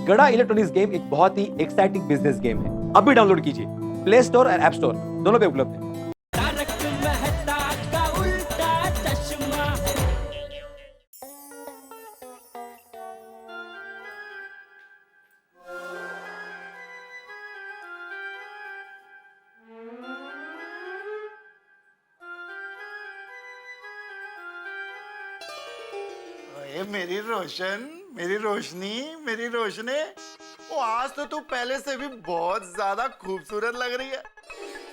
गड़ा electronics game एक बहुत ही एक्साइटिंग बिजनेस गेम है। अभी डाउनलोड कीजिए, प्ले स्टोर और ऐप स्टोर दोनों पे उपलब्ध है। अरे मेरी रोशन, मेरी रोशनी, मेरी रोशनी, वो आज तो तू पहले से भी बहुत ज्यादा खूबसूरत लग रही है,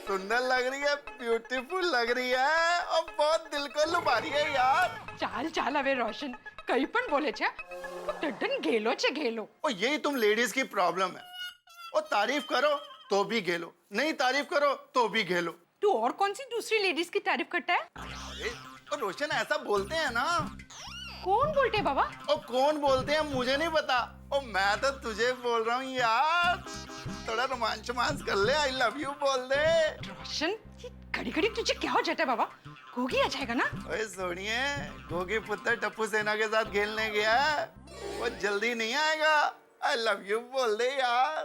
सुंदर लग रही है, ब्यूटीफुल लग रही है और बहुत दिल को लुभा रही है यार। ચાલ ચાલ હવે રોશન કઈ પણ બોલે છે ટડન ઘેલો છે ઘેલો और यही तुम लेडीज की प्रॉब्लम है, और तारीफ करो तो भी घेलो, नहीं तारीफ करो तो भी घेलो। तू और कौन सी दूसरी लेडीज की तारीफ करता है अरे और रोशन ऐसा बोलते हैं ना, कौन बोलते हैं बाबा और कौन बोलते हैं मुझे नहीं पता, और मैं तो तुझे बोल रहा हूँ यार, थोड़ा रोमांच रोमांच कर ले, आई लव यू बोल दे। रोशन ये घड़ी घड़ी तुझे क्या हो जाता है बाबा गोगी आ जाएगा ना ओए सोनिए, गोगी पुत्र टप्पू सेना के साथ खेलने गया है, वो जल्दी नहीं आएगा, आई लव यू बोल दे यार।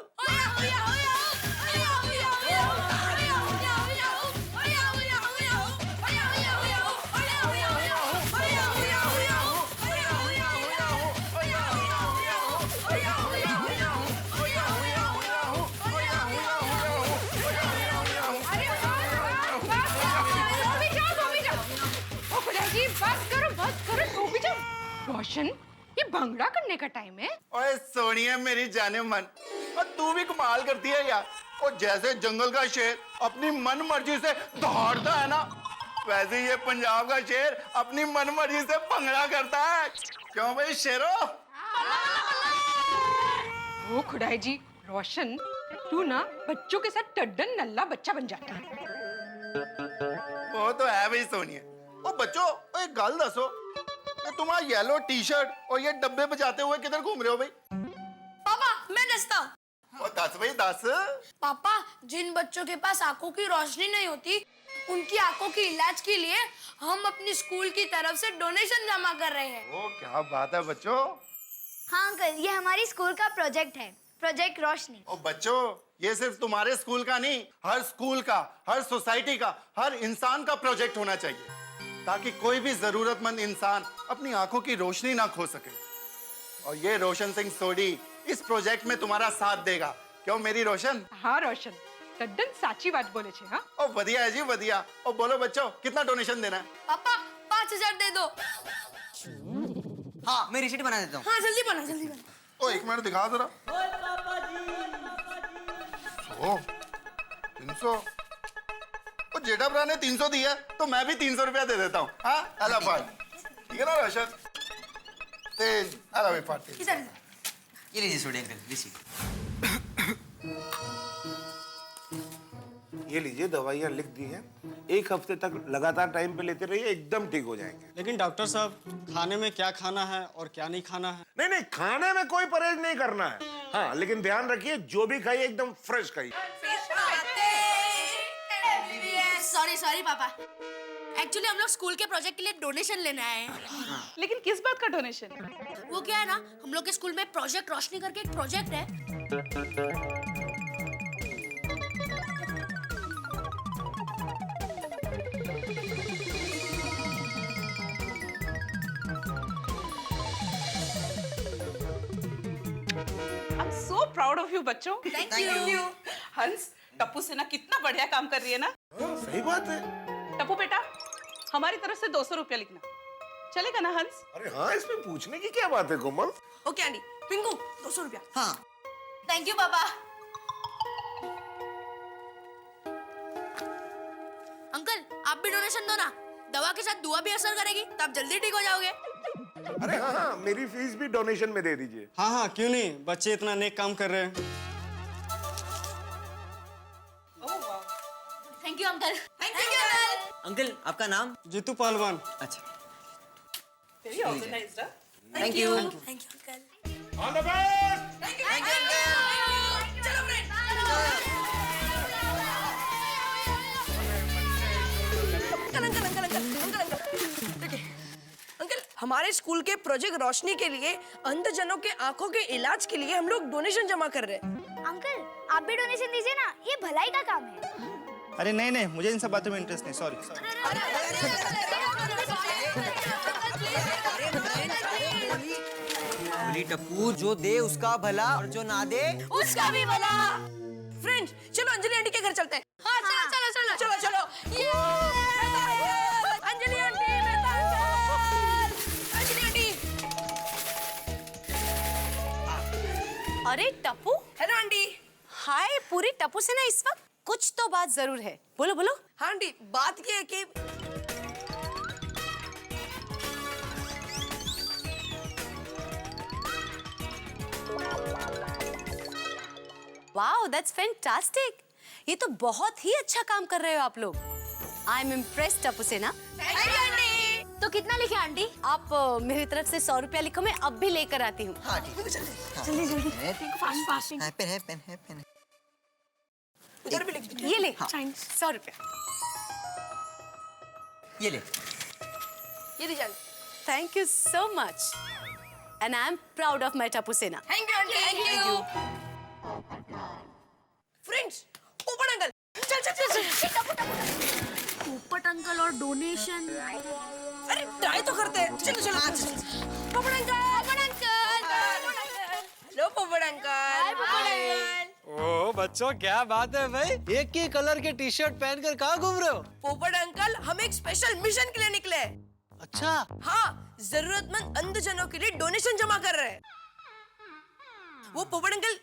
रोशन ये भंगड़ा करने का टाइम है ओए सोनिया मेरी जाने मन, और तू भी कमाल करती है यार, और जैसे जंगल का शेर अपनी मन मर्जी से दौड़ता है ना, वैसे ये पंजाब का शेर अपनी मन मर्जी से भंगड़ा करता है। क्यों भाई शेरो? वो खुदाई जी रोशन तू ना बच्चों के साथ टड्डन नल्ला बच्चा बन जाता है। वो तो है भाई सोनिया। ओ बच्चों, ओ एक गल दसो, तुम्हारा येलो टी शर्ट और ये डब्बे बजाते हुए किधर घूम रहे हो भाई? पापा मैं दसता हूँ। ओ दस भाई दस। पापा जिन बच्चों के पास आंखों की रोशनी नहीं होती उनकी आंखों के इलाज के लिए हम अपनी स्कूल की तरफ से डोनेशन जमा कर रहे हैं। ओ क्या बात है बच्चों। हाँ अंकल, ये हमारी स्कूल का प्रोजेक्ट है, प्रोजेक्ट रोशनी। ओ बच्चों, ये सिर्फ तुम्हारे स्कूल का नहीं, हर स्कूल का, हर सोसाइटी का, हर इंसान का प्रोजेक्ट होना चाहिए, ताकि कोई भी जरूरतमंद इंसान अपनी आंखों की रोशनी ना खो सके। और ये रोशन सिंह सोडी इस प्रोजेक्ट में तुम्हारा साथ देगा। क्यों मेरी रोशन? हाँ रोशन टड्डन साची बात बोले छे हाँ ओ बढ़िया है जी बढ़िया। ओ बोलो बच्चों, कितना डोनेशन देना है? पापा 5000 दे दो। हाँ मैं रिसीट बना देता हूँ। हाँ जल्दी बना जल्दी बना। ओ एक मिनट दिखा जरा। 100, 300। ओ जेठा भरा ने 300 दिया, तो मैं भी 300 रुपया दे देता हूँ। हाँ अला बात ठीक है ना रोशन? तेज अला भाई पार्टी। इधर ये लीजिए सोडी अंकल रिसीट। ये लीजिए, दवाइयाँ लिख दी हैं, 1 हफ्ते तक लगातार टाइम पे लेते रहिए, एकदम ठीक हो जाएंगे। लेकिन डॉक्टर साहब खाने में क्या खाना है और क्या नहीं खाना है? नहीं नहीं, खाने में कोई परहेज नहीं करना है। हाँ लेकिन ध्यान रखिए, जो भी खाइए एकदम फ्रेश खाइए। सॉरी सॉरी पापा, एक्चुअली हम लोग स्कूल के प्रोजेक्ट के लिए डोनेशन लेने आए हैं। लेकिन किस बात का डोनेशन वो क्या है ना, हम लोग के स्कूल में प्रोजेक्ट रोशनी करके एक प्रोजेक्ट है। I'm so proud of you बच्चों। Thank you. हंस टप्पू सेना कितना बढ़िया काम कर रही है ना। हाँ, सही बात है। टप्पू बेटा हमारी तरफ से 200 रुपया लिखना, चलेगा ना हंस? अरे हाँ, इसमें पूछने की क्या बात है कोमल? Okay aunty. पिंकू 200 रुपया। हाँ थैंक यू पापा। अंकल आप भी डोनेशन दो ना, दवा के साथ दुआ भी असर करेगी, तब जल्दी ठीक हो जाओगे। अरे हाँ हाँ, मेरी फीस भी डोनेशन में दे दीजिए। हाँ हाँ क्यों नहीं, बच्चे इतना नेक काम कर रहे हैं। Thank you uncle. Thank you uncle. Uncle आपका नाम? जीतू पहलवान। अच्छा very organised. Thank you. Thank you uncle. All the best. Thank you uncle. चलो friend. Uncle uncle uncle uncle uncle uncle देखिए अंकल, हमारे स्कूल के प्रोजेक्ट रोशनी के लिए अंधजनों के आंखों के इलाज के लिए हम लोग डोनेशन जमा कर रहे हैं। अंकल आप भी डोनेशन दीजिए ना, ये भलाई का काम है। अरे नहीं नहीं, मुझे इन सब बातों में इंटरेस्ट नहीं, सॉरी। बोली टप्पू, जो दे उसका भला और जो ना दे उसका भी भला। फ्रेंड्स चलो अंजलि आंटी के घर चलते हैं। हाँ चलो चलो चलो चलो चलो। ये Anjali aunty, Mehta uncle, Anjali aunty. अरे टप्पू, हेलो आंटी। हाय। पूरी टप्पू से ना इस वक्त कुछ तो बात जरूर है, बोलो बोलो। हाँ आंटी, बात ये है कि वाओ, दैट्स फैंटास्टिक। ये तो बहुत ही अच्छा काम कर रहे हो आप लोग। आई एम इम्प्रेस्ड टप्पू सेना। तो कितना लिखे आंटी? आप मेरी तरफ से 100 रुपया लिखो, मैं अब भी लेकर आती हूँ। हाँ ठीक है, चलिए। जल्दी जल्दी। Fast fast. हाँ, पेन है, पेन है, पेन है। उधर भी लिख दीजिए। ये ले 100 रुपया। ये ले। ये दीजिए। Thank you so much and I am proud of my Tappu Sena. Thank you aunty, thank you. Friends, ऊपर अंकल, चल चल चल। पोपट अंकल और डोनेशन। अरे ट्राई तो करते हैं। चलो चलो। पोपट अंकल, पोपट अंकल। हेलो पोपट अंकल। ओ बच्चों, क्या बात है भाई, एक ही कलर के टी शर्ट पहनकर कहाँ घूम रहे हो? पोपट अंकल, हम एक स्पेशल मिशन के लिए निकले हैं। अच्छा। हाँ, जरूरतमंद अंधजनों के लिए डोनेशन जमा कर रहे हैं। वो पोपट अंकल।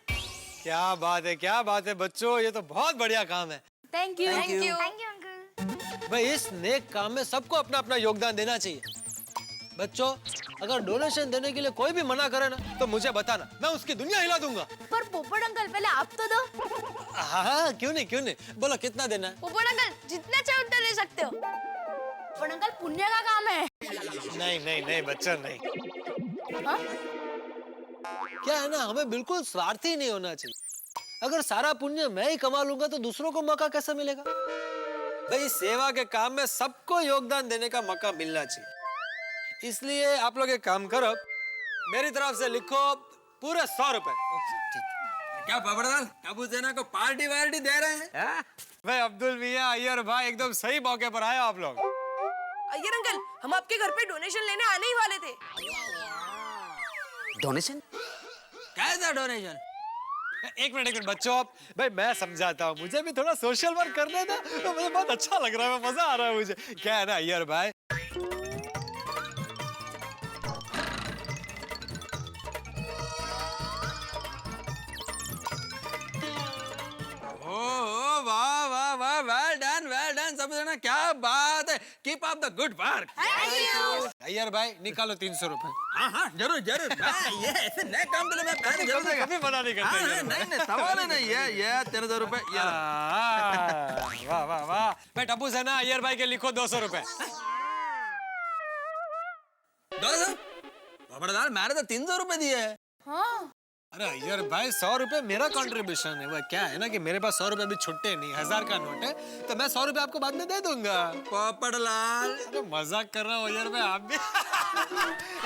क्या बात है, क्या बात है बच्चों, ये तो बहुत बढ़िया काम है। Thank you Thank you. Thank you uncle. भाई इस नेक काम में सबको अपना अपना योगदान देना चाहिए। बच्चों, अगर डोनेशन देने के लिए कोई भी मना करे ना तो मुझे बताना, मैं उसकी दुनिया हिला दूंगा। पर पोपट अंकल पहले आप तो दो। हाँ, क्यों नहीं, क्यों नहीं, बोलो कितना देना है? पोपट अंकल जितना चाहे उतना दे सकते हो। पोपट अंकल पुण्य का काम है। नहीं नहीं नहीं बच्चों, नहीं। हाँ? क्या है ना, हमें बिल्कुल स्वार्थी नहीं होना चाहिए। अगर सारा पुण्य मैं ही कमा लूंगा तो दूसरों को मौका कैसे मिलेगा? भाई सेवा के काम में सबको योगदान देने का मौका मिलना चाहिए। इसलिए आप लोग एक काम करो, मेरी तरफ से लिखो पूरे 100 रुपए। क्या बाबरदार, टप्पू सेना को पार्टी वार्टी दे रहे हैं? भाई अब्दुल मियां, अय्यर भाई, एकदम सही मौके पर आए आप लोग। अय्यर अंकल, हम आपके घर पे डोनेशन लेने आने ही वाले थे। डोनेशन? कैसा डोनेशन? एक मिनट बच्चों, भाई मैं समझाता हूँ, मुझे भी थोड़ा सोशल वर्क करने दो, तो मुझे बहुत अच्छा लग रहा है, मजा आ रहा है मुझे। क्या है ना अय्यर भाई, वाह वाह वाह, वेल डन सब जना, क्या बात है, keep up the good work. Iyer भाई निकालो 300 रुपए। हाँ जरूर जरूर। ये ऐसे नए काम के लिए मैं पैसे जरूर देगा। कभी मना नहीं करते। नहीं सवाल है नहीं, ये 1300 रुपए। वाह वाह वाह। भाई टप्पू सेना, अय्यर भाई के लिखो 200 रुपए। 200? बाबरदार, मैंने तो 300 रुपए दिए हैं। हाँ। अरे अय्यर भाई 100 रुपए मेरा कंट्रीब्यूशन है। वह क्या है ना कि मेरे पास 100 रुपए भी छुट्टे नहीं, 1000 का नोट है, तो मैं 100 रुपए आपको बाद में दे दूंगा। पोपटलाल, अरे मजाक कर रहा हूँ अय्यर भाई, आप भी।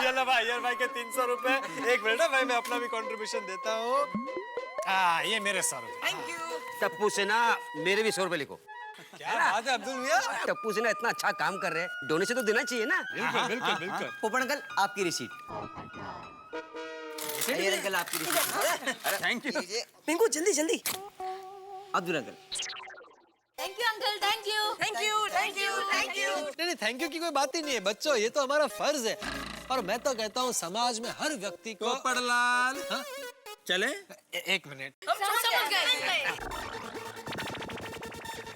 ये लो भाई अय्यर भाई के 300 रुपए। एक मिनट है भाई, मैं अपना भी कंट्रीब्यूशन देता हूँ। ये मेरे 100 रुपए। Thank you. टप्पू सेना, मेरे भी 100 रुपए लिखो। क्या बात है अब्दुल मियां, टप्पू सेना इतना अच्छा काम कर रहे हैं, डोनेशन तो देना चाहिए ना। बिल्कुल बिल्कुल बिल्कुल। पोपट अंकल, आपकी रिसीट। अय्यर अंकल, आपकी रिसीट। Thank you. पिंकू जल्दी जल्दी। Abdul uncle. Thank you uncle, thank you thank you thank you thank you. नहीं थैंक यू की कोई बात ही नहीं है बच्चों, ये तो हमारा फर्ज है। और मैं तो कहता हूँ समाज में हर व्यक्ति को। पोपटलाल, हाँ? चले? एक मिनट, समझ गए।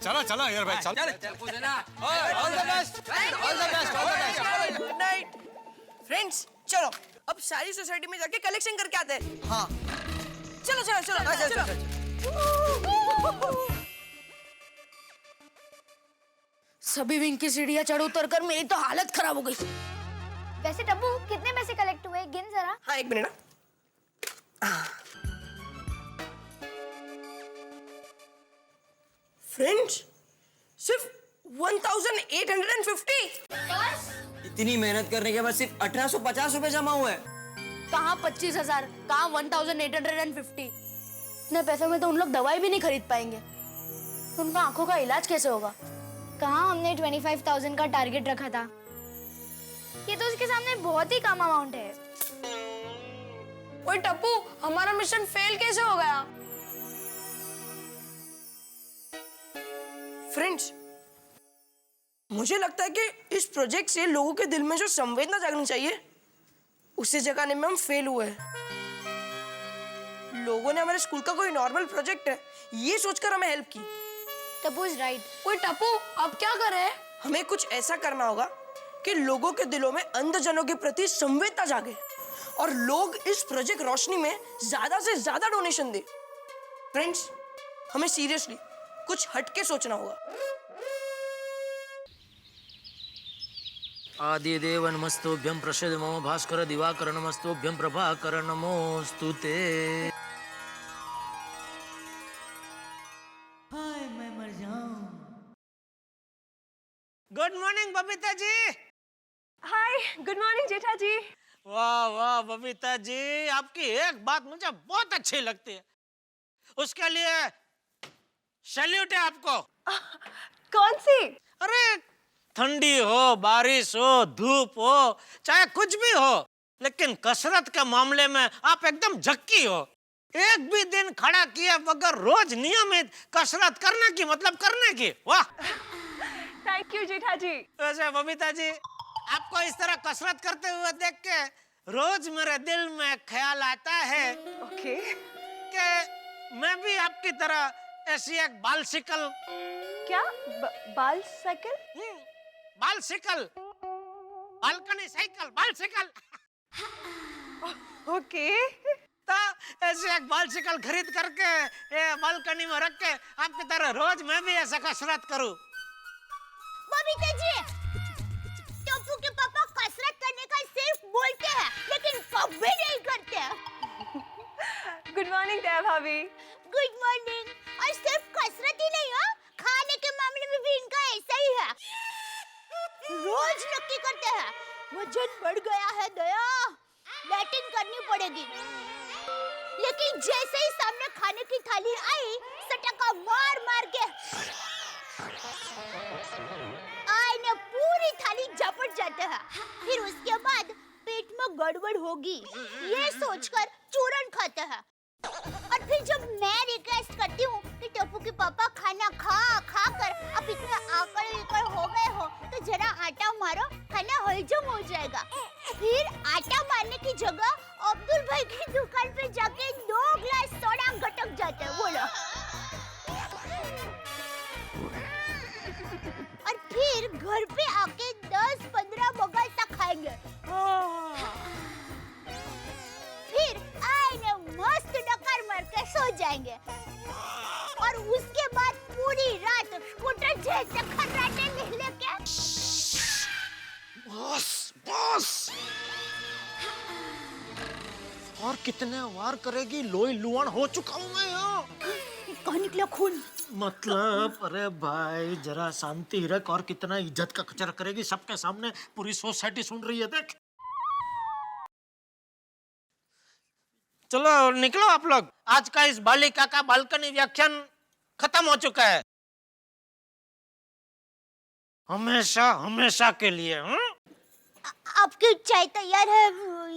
चलो चलो अय्यर भाई चलो। टप्पू सेना, all the best, all the best, all the best. Good night. Friends चलो अब सारी सोसाइटी में जाके कलेक्शन करके आते हैं। हाँ चलो चलो चलो चलो। सभी विंग की सीढ़ियां चढ़ उतर कर मेरी तो हालत खराब हो गई। वैसे टप्पू कितने पैसे कलेक्ट हुए, गिन जरा। हाँ एक मिनट। फ्रेंड्स सिर्फ 1850। इतनी मेहनत करने के बाद सिर्फ 1850 रुपए जमा हुए हैं। कहाँ 25,000, कहाँ 1,850। इतने पैसों में तो उन लोग दवाई भी नहीं खरीद पाएंगे। तो उनका आंखों का इलाज कैसे होगा? कहाँ हमने 25,000 का टारगेट रखा था। ये तो उसके सामने बहुत ही कम अमाउंट है। ओए टप्पू, हमारा मिशन फेल कैसे हो गया? फ्रेंड्स, मुझे लगता है कि इस प्रोजेक्ट से लोगों के दिल में जो संवेदना जागनी चाहिए उसे जगाने में हम फेल हुए हैं। लोगों ने हमारे स्कूल का कोई नॉर्मल प्रोजेक्ट है ये सोचकर हमें हेल्प की। Tappu is right. ओए टप्पू, अब क्या करें? हमें कुछ ऐसा करना होगा कि लोगों के दिलों में अंधजनों के प्रति संवेदना जागे और लोग इस प्रोजेक्ट रोशनी में ज्यादा से ज्यादा डोनेशन दे। फ्रेंड्स, हमें सीरियसली कुछ हटके सोचना होगा। आदिदेव नमस्तुभ्यं प्रसिद्ध मम भास्कर दिवाकर नमस्तुभ्यं प्रभाकर नमोस्तुते। हाय मैं मर जाऊं। Good morning Babita ji. हाय, गुड मॉर्निंग जेठा जी। वाह वाह बबीता जी, आपकी एक बात मुझे बहुत अच्छी लगती है, उसके लिए सैल्यूट है आपको। कौन सी? अरे ठंडी हो, बारिश हो, धूप हो, चाहे कुछ भी हो, लेकिन कसरत के मामले में आप एकदम झक्की हो। एक भी दिन खड़ा किए बगैर रोज नियमित कसरत करने की, मतलब करने की। वाह। थैंक यू जेठा जी। वैसे बबीता जी, आपको इस तरह कसरत करते हुए देख के रोज मेरे दिल में ख्याल आता है कि मैं भी आपकी तरह ऐसी एक बालसिकल। क्या? बालसाइकिल? बालसिकल, बालकनी साइकिल, बालसिकल। ओके। तो ऐसे एक बालसिकल खरीद करके ये बालकनी में रख के आपकी तरह रोज मैं भी ऐसा कसरत करूं। बबीता जी, टप्पू के पापा कसरत करने का सिर्फ बोलते हैं लेकिन कभी नहीं करते। गुड मॉर्निंग दया भाभी। Good morning. और सिर्फ कसरत ही नहीं, हाँ, खाने के मामले में भी इनका ऐसा ही है। रोज नक्की करते हैं वजन बढ़ गया है दया, डाइटिंग करनी पड़ेगी। लेकिन जैसे ही सामने खाने की थाली आई, सटका मार मार के आईने पूरी थाली झपट जाते हैं। फिर उसके बाद पेट में गड़बड़ होगी ये सोचकर चूरन खाते हैं। और फिर जब मैं रिक्वेस्ट करती हूँ कि टप्पू के पापा खाना खा कर अब इतने आकड़ हो गए हो तो जरा आटा मारो, खाना हजम हो जाएगा। फिर आटा मारने की जगह अब्दुल भाई की दुकान पे जाके 2 ग्लास सोडा गटक जाते हैं। बोलो। और फिर घर पे आके 10-15 बगासा खाएंगे। फिर आईने मस्त डकार मार के सो जाएंगे और उसके बाद पूरी रात स्कूटर जैसे खर्राटे लेके बॉस और कितने वार करेगी? लोई लुआन हो चुका हूँ मैं यहाँ। कहाँ निकला खून? मतलब अरे भाई जरा शांति रख। और कितना इज्जत का कचरा करेगी सबके सामने, पूरी सोसाइटी सुन रही है। देख, चलो निकलो आप लोग। आज का इस बालिका का बालकनी व्याख्यान खत्म हो चुका है, हमेशा हमेशा के लिए। आपकी चाय तैयार है,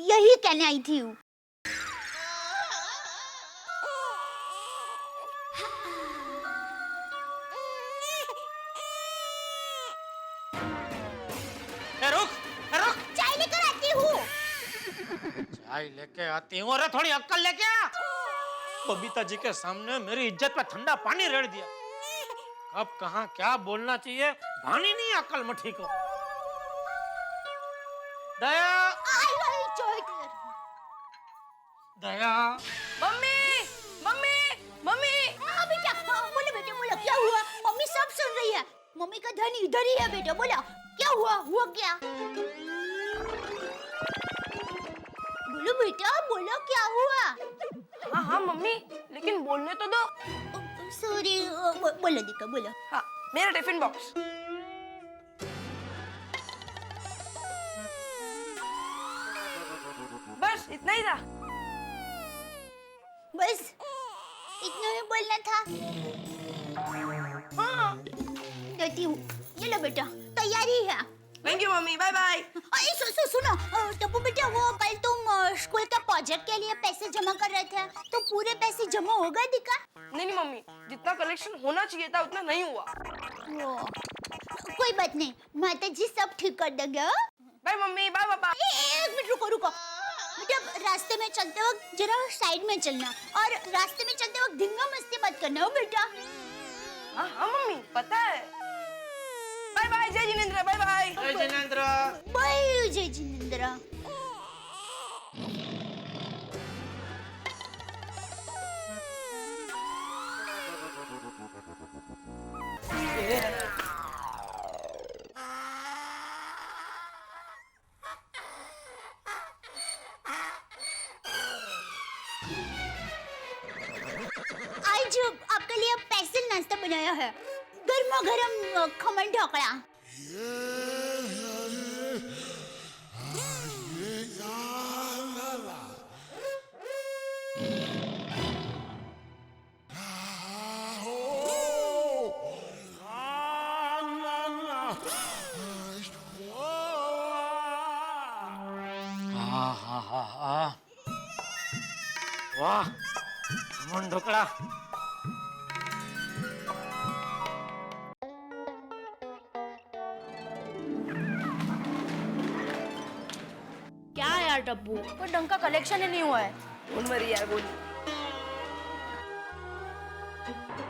यही कहने आई थी। रुक, चाय लेकर आती हूँ। चाय लेके आती हूँ? अरे थोड़ी अक्ल लेके आ। बबीता जी के सामने मेरी इज्जत पे ठंडा पानी रेड़ दिया। अब कहाँ क्या बोलना चाहिए भानी नहीं अक्ल मठी को। Daya, Daya. Mummy, mummy, mummy. हाँ बेटा, बोलो बेटा, बोलो क्या हुआ? मम्मी सब सुन रही है। मम्मी का ध्यान इधर ही है बेटा। बोला क्या हुआ? हुआ क्या? बोलो बेटा, बोलो क्या हुआ? हाँ हाँ मम्मी, लेकिन बोलने तो दो। सॉरी, बोलो दीका, बोलो। हाँ, मेरा टिफिन बॉक्स। इतना ही था। बस इतना ही बोलना था। हाँ। देती हूँ, ये लो बेटा, तैयारी है। Thank you mummy, bye bye. अरे सुनो, टप्पू बेटा, वो कल तुम स्कूल के प्रोजेक्ट के लिए पैसे जमा कर रहे थे, तो पूरे पैसे जमा हो गए दिखा? नहीं मम्मी, जितना कलेक्शन होना चाहिए था उतना नहीं हुआ। कोई बात नहीं, माता जी सब ठीक कर देंगे। बाय मम्मी, बाय पापा। एक मिनट रुको। बेटा, रास्ते में चलते वक्त जरा साइड में चलना, और रास्ते में चलते वक्त धींगा मस्ती मत करना हो बेटा। हाँ मम्मी, पता है। बाय बाय जय जिनेंद्र, बाय बाय। जय जिनेंद्र। बाय जय जिनेंद्र। आज आपके लिए स्पेशल नाश्ता बनाया है, गर्मा गर्म खमन ढोकला। वाह, खमन ढोकला। क्या यार टप्पू, कोई ढंग का कलेक्शन ही नहीं हुआ है। कौन मरी यार बोली।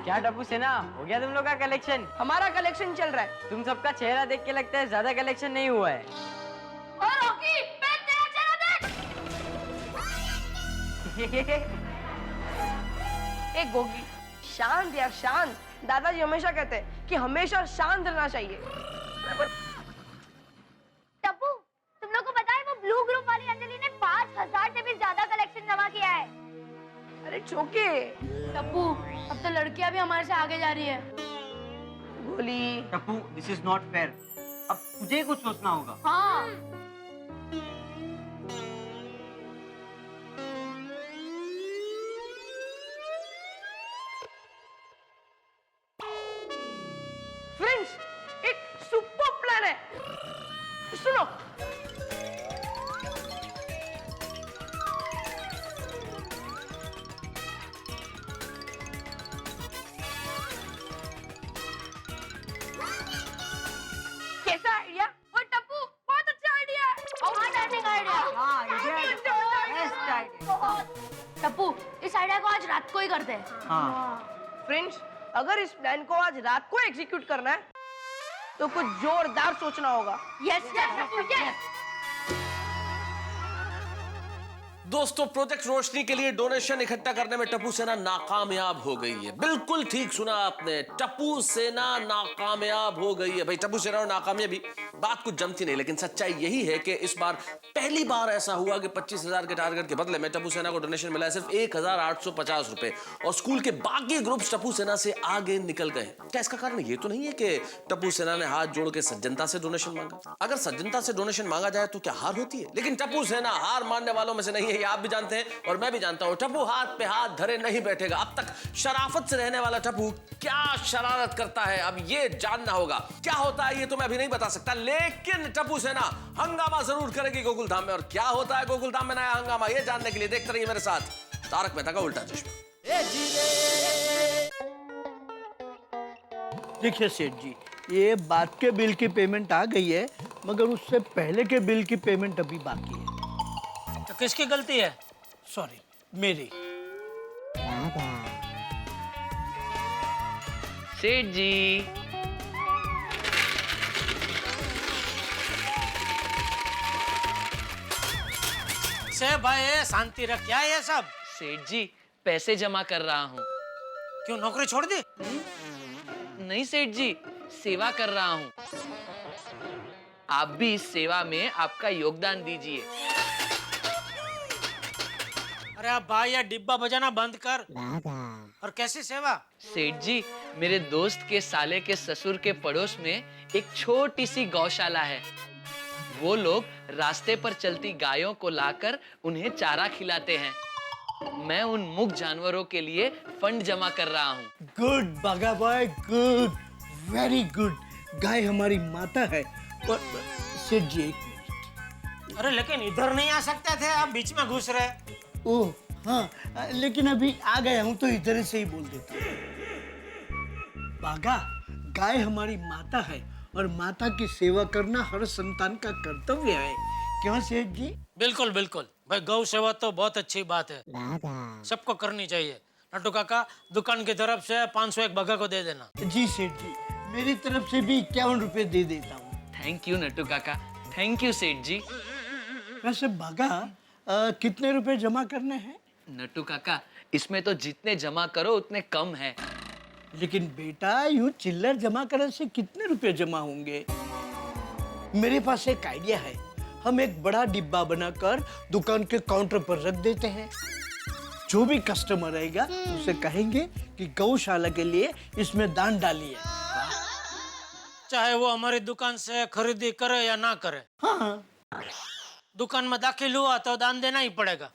क्या टप्पू सेना, हो गया तुम लोग का कलेक्शन? हमारा कलेक्शन चल रहा है। तुम सबका चेहरा देख के लगता है ज्यादा कलेक्शन नहीं हुआ है। और रॉकी, मैं तेरा चेहरा देख। एक गोगी, शांत यार शांत। दादाजी हमेशा कहते हैं कि हमेशा शांत रहना चाहिए। टप्पू, तुम लोग को पता है वो ब्लू ग्रुप वाली अंजलि ने 5000 से भी ज्यादा कलेक्शन जमा किया है। अरे चौके। टप्पू, अब तो लड़कियां भी हमारे से आगे जा रही है। गोली। Tappu, this is not fair. अब तुझे ही कुछ सोचना होगा। हाँ। फ्रेंड्स, एक सुपर प्लान है, सुनो। कैसा आइडिया? और टप्पू, बहुत अच्छा आइडिया है। Outstanding idea. टप्पू, इस आइडिया को आज रात को ही करते हैं। हाँ। फ्रेंड्स, अगर इस प्लान को आज रात को एग्जीक्यूट करना है तो कुछ जोरदार सोचना होगा। Yes Tappu, yes. दोस्तों, प्रोजेक्ट रोशनी के लिए डोनेशन इकट्ठा करने में टप्पू सेना नाकामयाब हो गई है। बिल्कुल ठीक सुना आपने, टप्पू सेना नाकामयाब हो गई है। भाई, टप्पू सेना और नाकामयाबी बात कुछ जमती नहीं, लेकिन सच्चाई यही है कि इस बार पहली बार ऐसा हुआ कि 25,000 के टारगेट के बदले में टप्पू सेना को डोनेशन मिला है सिर्फ 1,850 रुपए, और स्कूल के बाकी ग्रुप्स टप्पू सेना से आगे निकल गए। क्या इसका कारण ये तो नहीं है कि टप्पू सेना ने हाथ जोड़ के सज्जनता से डोनेशन मांगा? अगर सज्जनता से डोनेशन मांगा जाए तो क्या हार होती है? लेकिन टप्पू सेना हार मानने वालों में से नहीं है, आप भी जानते हैं और मैं भी जानता हूं। टप्पू हाथ पे हाथ धरे नहीं बैठेगा। अब तक शराफत से रहने वाला टप्पू क्या शरारत करता है, अब ये जानना होगा। क्या होता है ये तो मैं अभी नहीं बता सकता, लेकिन टप्पू सेना हंगामा जरूर करेगी गोकुलधाम में। और क्या होता है गोकुलधाम में नया हंगामा, ये जानने के लिए देखते रहिए मेरे साथ तारक मेहता का उल्टा चश्मा। देखिए सेठ जी, ये बात के बिल की पेमेंट आ गई है, मगर उससे पहले के बिल की पेमेंट अभी बाकी है। तो किसकी गलती है? सॉरी, मेरी। सेठ जी, से भाई शांति रख। क्या है ये सब? सेठ जी, पैसे जमा कर रहा हूँ। क्यों, नौकरी छोड़ दी? नहीं सेठ जी, सेवा कर रहा हूँ। आप भी इस सेवा में आपका योगदान दीजिए। अरे आप भाई, ये डिब्बा बजाना बंद कर। और कैसी सेवा? सेठ जी, मेरे दोस्त के साले के ससुर के पड़ोस में एक छोटी सी गौशाला है, वो लोग रास्ते पर चलती गायों को लाकर उन्हें चारा खिलाते हैं। मैं उन मूक जानवरों के लिए फंड जमा कर रहा हूँ। गुड बागा बॉय, गुड, वेरी गुड। गाय हमारी माता है। और सेठ जी एक मिनट। अरे लेकिन इधर नहीं आ सकते थे, आप बीच में घुस रहे। ओह हाँ, लेकिन अभी आ गया हूँ तो इधर से ही बोल देता हूँ। बागा, गाय हमारी माता है और माता की सेवा करना हर संतान का कर्तव्य है। क्यों सेठ जी? बिल्कुल बिल्कुल भाई, गौ सेवा तो बहुत अच्छी बात है, सबको करनी चाहिए। नट्टू काका, दुकान की तरफ से 501 बगा को दे देना। जी सेठ जी, मेरी तरफ से भी 51 रुपए दे देता हूँ। थैंक यू नट्टू काका, थैंक यू सेठ जी। वैसे बागा, कितने रुपए जमा करने हैं? नट्टू काका, इसमें तो जितने जमा करो उतने कम है। लेकिन बेटा, यूं चिल्लर जमा करने से कितने रुपए जमा होंगे? मेरे पास एक आइडिया है। हम एक बड़ा डिब्बा बनाकर दुकान के काउंटर पर रख देते हैं। जो भी कस्टमर आएगा उसे कहेंगे कि गौशाला के लिए इसमें दान डालिए। चाहे वो हमारी दुकान से खरीदी करे या ना करे। हाँ, दुकान में दाखिल हुआ तो दान देना ही पड़ेगा।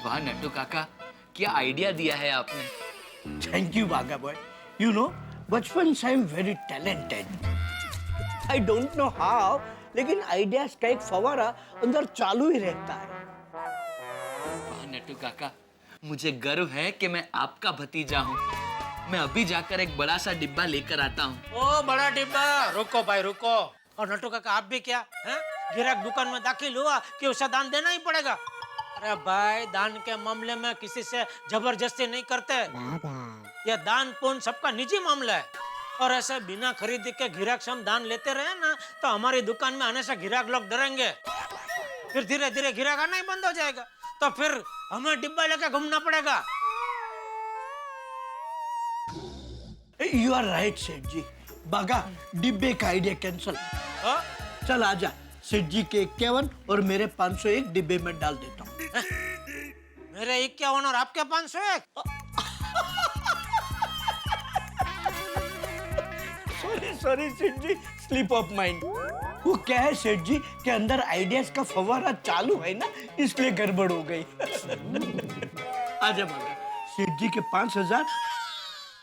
वाह नट्टू काका, क्या आइडिया दिया है आपने। थैंक यू बागा बॉय। यू नो, बचपन से I am very talented. I don't know how, लेकिन आइडियाज का एक फवारा अंदर चालू ही रहता है। वाह नट्टू काका, मुझे गर्व है कि मैं आपका भतीजा हूँ। मैं अभी जाकर एक बड़ा सा डिब्बा लेकर आता हूँ। ओ बड़ा डिब्बा, रुको भाई रुको। और नट्टू काका, आप भी क्या हैं? गिराक दुकान में दाखिल हुआ कि उसे दान देना ही पड़ेगा। अरे भाई, दान के मामले में किसी से जबरदस्ती नहीं करते। यह दान पुण्य सबका निजी मामला है। और ऐसे बिना खरीदी के गिराक से हम दान लेते रहे ना, तो हमारी दुकान में आने से गिराक लोग डरेंगे। फिर धीरे धीरे गिराक आना ही बंद हो जाएगा, तो फिर हमें डिब्बा लेके घूमना पड़ेगा। यू आर राइट सेठ जी। बागा, डिब्बे का आइडिया कैंसल। चल आजा, सेठ जी के 51 और मेरे 501 डिब्बे में डाल देता हूँ। मेरे 51 और आपके 501? सॉरी सेठ जी, स्लिप ऑफ माइंड। वो क्या है सेठ जी के अंदर आइडियाज का फव्वारा चालू है ना, इसलिए गड़बड़ हो गई। आजा बागा, सेठ जी के 5000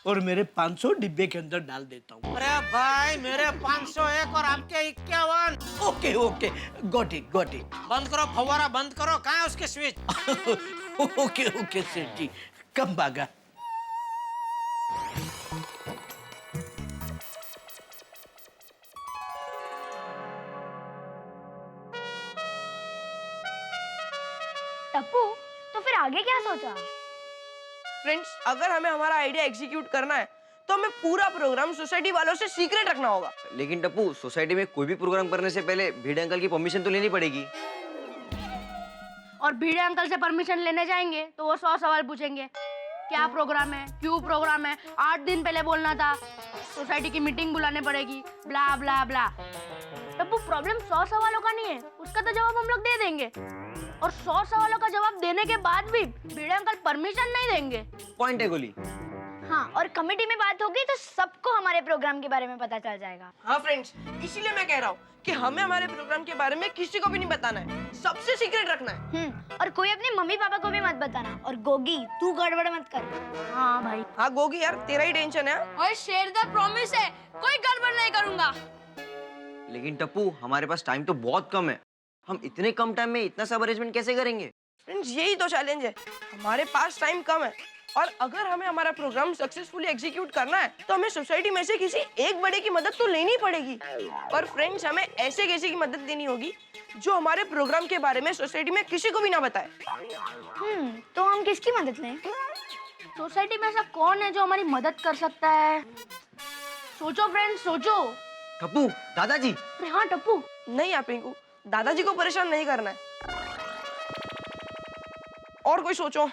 और मेरे 500 डिब्बे के अंदर डाल देता हूँ। अरे भाई, मेरे 501 और आपके 51। Okay okay, got it got it. बंद करो फव्वारा, बंद करो। कहाँ है उसके स्विच? ओके ओके सेठ जी, कम बागा। टप्पू, तो फिर आगे क्या सोचा? फ्रेंड्स, अगर हमें हमारा आइडिया एग्जीक्यूट करना है तो हमें पूरा प्रोग्राम सोसाइटी वालों से सीक्रेट रखना होगा। लेकिन टप्पू, सोसाइटी में कोई भी प्रोग्राम करने से पहले भिड़े अंकल की परमिशन तो लेनी पड़ेगी। और भिड़े अंकल से परमिशन लेने जाएंगे तो वो 100 सवाल पूछेंगे। क्या प्रोग्राम है, क्यों प्रोग्राम है, 8 दिन पहले बोलना था, सोसाइटी की मीटिंग बुलाने पड़ेगी, ब्ला ब्ला ब्ला। टप्पू, प्रॉब्लम 100 सवालों का नहीं है, उसका तो जवाब हम लोग दे देंगे। और 100 सवालों का जवाब देने के बाद भी भिड़े अंकल परमिशन नहीं देंगे। पॉइंट है गोली। हाँ, और कमेटी में बात होगी तो सबको हमारे प्रोग्राम के बारे में पता चल जाएगा। हाँ फ्रेंड्स, इसीलिए मैं कह रहा हूँ कि हमें हमारे प्रोग्राम के बारे में किसी को भी नहीं बताना है, सबसे सीक्रेट रखना है। और कोई अपने मम्मी पापा को भी मत बताना। और गोगी, तू गड़बड़ मत कर। हाँ भाई। हाँ गोगी यार, तेरा ही टेंशन है। और शेरदार प्रॉमिस है, कोई गड़बड़ नहीं करूंगा। लेकिन टप्पू, हमारे पास टाइम तो बहुत कम है। हम इतने कम टाइम में इतना सब अरेंजमेंट कैसे करेंगे? फ्रेंड्स, यही तो चैलेंज है, हमारे पास टाइम कम है। और अगर हमें हमारा प्रोग्राम सक्सेसफुली एग्जीक्यूट करना है तो हमें सोसाइटी में से किसी एक बड़े की मदद तो लेनी पड़ेगी। और फ्रेंड्स, हमें ऐसे किसी की मदद लेनी होगी जो हमारे प्रोग्राम के बारे में सोसाइटी में किसी को भी ना बताए। तो हम किसकी मदद लें? सोसाइटी में ऐसा कौन है जो हमारी मदद कर सकता है? सोचो फ्रेंड्स, सोचो। टप्पू, दादाजी। अरे हाँ टप्पू। नहीं यार पिंकू, दादाजी को परेशान नहीं करना है। और कोई सोचो।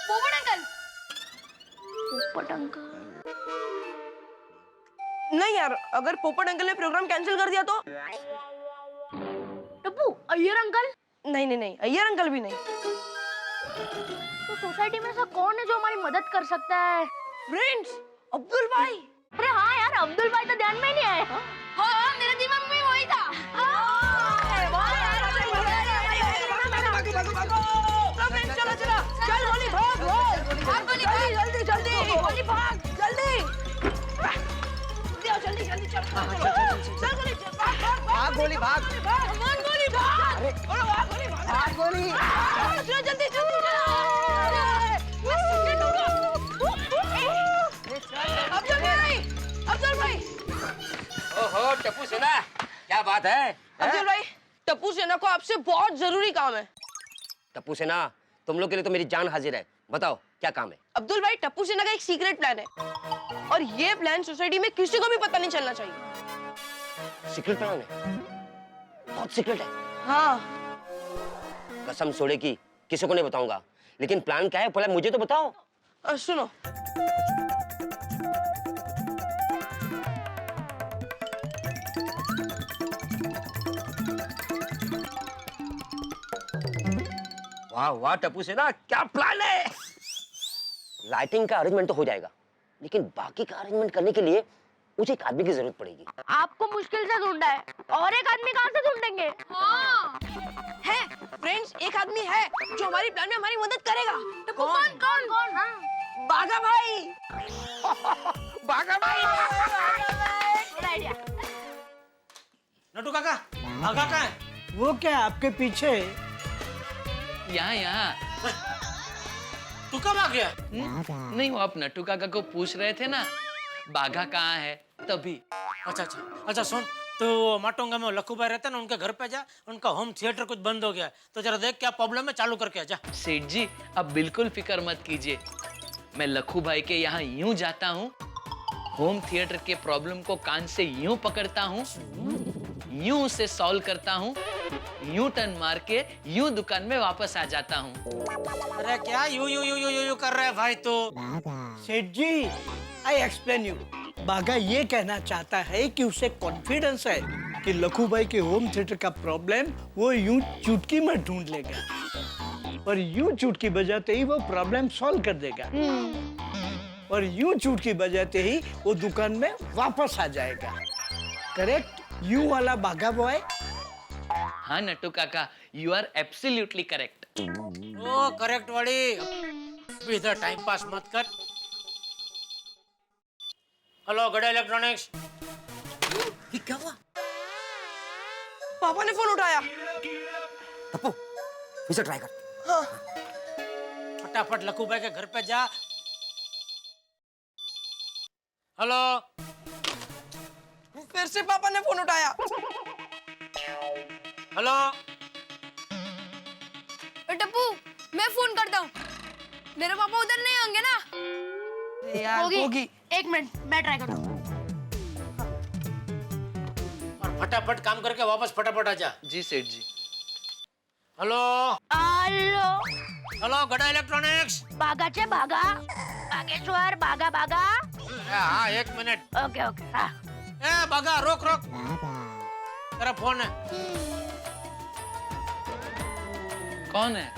पोपट अंकल। पोपट अंकल? नहीं यार, अगर पोपट अंकल ने प्रोग्राम कैंसिल कर दिया तो? टप्पू, अय्यर अंकल? नहीं नहीं नहीं, अय्यर अंकल भी नहीं। तो सोसाइटी में ऐसा कौन है जो हमारी मदद कर सकता है? फ्रेंड्स, अब्दुल भाई। अरे हाँ यार, अब्दुल भाई तो ध्यान में ही नहीं आया। हाँ, मेरे दिमाग में वही था। चलो चलो, चल गोली भाग, जल्दी जल्दी गोली भाग, जल्दी जल्दी जल्दी, चल चल गोली भाग गोली भाग। गोली भाग, अरे गोली चलो जल्दी जल्दी अब्दुल भाई। ओहो टप्पू सेना, क्या बात है? अब्दुल भाई, टप्पू सेना को आपसे बहुत जरूरी काम है। टप्पू सेना, तुम लोग के लिए तो मेरी जान हाजिर है। बताओ क्या काम है? अब्दुल भाई, टप्पू सेना का एक सीक्रेट प्लान है और ये प्लान सोसाइटी में किसी को भी पता नहीं चलना चाहिए। सीक्रेट प्लान है? बहुत सीक्रेट है। हाँ। कसम सोने की किसी को नहीं बताऊंगा, लेकिन प्लान क्या है पहले मुझे तो बताओ। सुनो, वाह वाह टप्पू सेना, क्या प्लान है? लाइटिंग का अरेंजमेंट तो हो जाएगा, लेकिन बाकी का अरेंजमेंट करने के लिए मुझे एक आदमी की जरूरत पड़ेगी। आपको मुश्किल से ढूंढा है, और एक आदमी कहाँ से ढूंढेंगे? हाँ है फ्रेंड्स, एक आदमी है जो हमारी प्लान में हमारी मदद करेगा। कौन कौन कौन? हाँ, बागा भाई। बागा भाई। नटू काका, भागा कहाँ है? वो क्या आपके पीछे? यहाँ तू कब आ गया? नहीं, वो आप नट्टू काका को पूछ रहे थे ना बाघा कहाँ है, तभी। अच्छा सुन, तो माटोंगा में लखू भाई रहते ना, उनके घर पे जा, उनका होम थिएटर कुछ बंद हो गया, तो जरा देख क्या प्रॉब्लम है, चालू करके आ जा। सेठ जी, अब बिल्कुल फिक्र मत कीजिए, मैं लखू भाई के यहाँ यूं जाता हूँ, होम थिएटर के प्रॉब्लम को कान से यूं पकड़ता हूँ, यूं उसे सॉल्व करता हूँ, यूं टर्न मार के यूं दुकान में वापस आ जाता हूँ। अरे क्या यू कर रहा है भाई तो? सेठ जी, आई एक्सप्लेन यू। बागा ये कहना चाहता है कि उसे कॉन्फिडेंस है कि लखू भाई के होम थिएटर का प्रॉब्लम वो यूं चुटकी में ढूंढ लेगा, और यूं चुटकी बजाते ही वो प्रॉब्लम सॉल्व कर देगा, और यूं चुटकी बजाते ही वो दुकान में वापस आ जाएगा। करेक्ट? यू वाला बागा बॉय। हाँ नट्टू काका, you are absolutely correct. Oh correct वाली, अभी इधर टाइम पास मत कर। हेलो गड़ा इलेक्ट्रॉनिक्स। ये क्या हुआ? पापा ने फोन उठाया। टप्पू, फिर से ट्राई कर। हाँ। फटाफट लखू भाई के घर पे जा। हेलो। फिर से पापा ने फोन उठाया। हेलो। टप्पू, मैं फोन करता हूँ। मेरे पापा उधर नहीं होंगे ना? यार होगी। एक मिनट, मैं ट्राई करता हूँ। और फटाफट काम करके वापस फटाफट आ जा। जी सेठ जी। हेलो। हेलो। हेलो गड़ा इलेक्ट्रॉनिक्स। बागाचे बागा, बागेश्वर बागा बागा। हाँ, एक मिनट। Okay okay. हाँ। ए बागा, रोक रोक, तेरा फोन है। कौन है?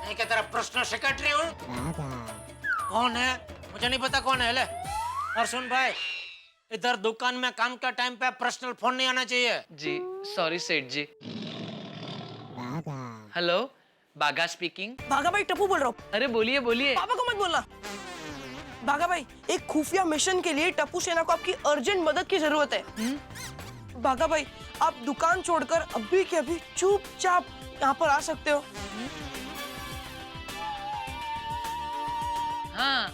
नहीं क्या तेरा पर्सनल सेक्रेटरी हूँ? कौन है? मुझे नहीं पता कौन है। ले और सुन भाई, इधर दुकान में काम का टाइम पे पर्सनल फोन नहीं आना चाहिए। जी सॉरी सेठ जी। हेलो, बागा स्पीकिंग। बागा भाई, टप्पू बोल रहा हूँ। अरे बोलिए बोलिए। पापा को मत बोलना। बागा भाई, एक खुफिया मिशन के लिए टप्पू सेना को आपकी अर्जेंट मदद की जरूरत है। बागा भाई, आप दुकान छोड़कर अभी के अभी चुपचाप यहाँ पर आ सकते हो। हाँ,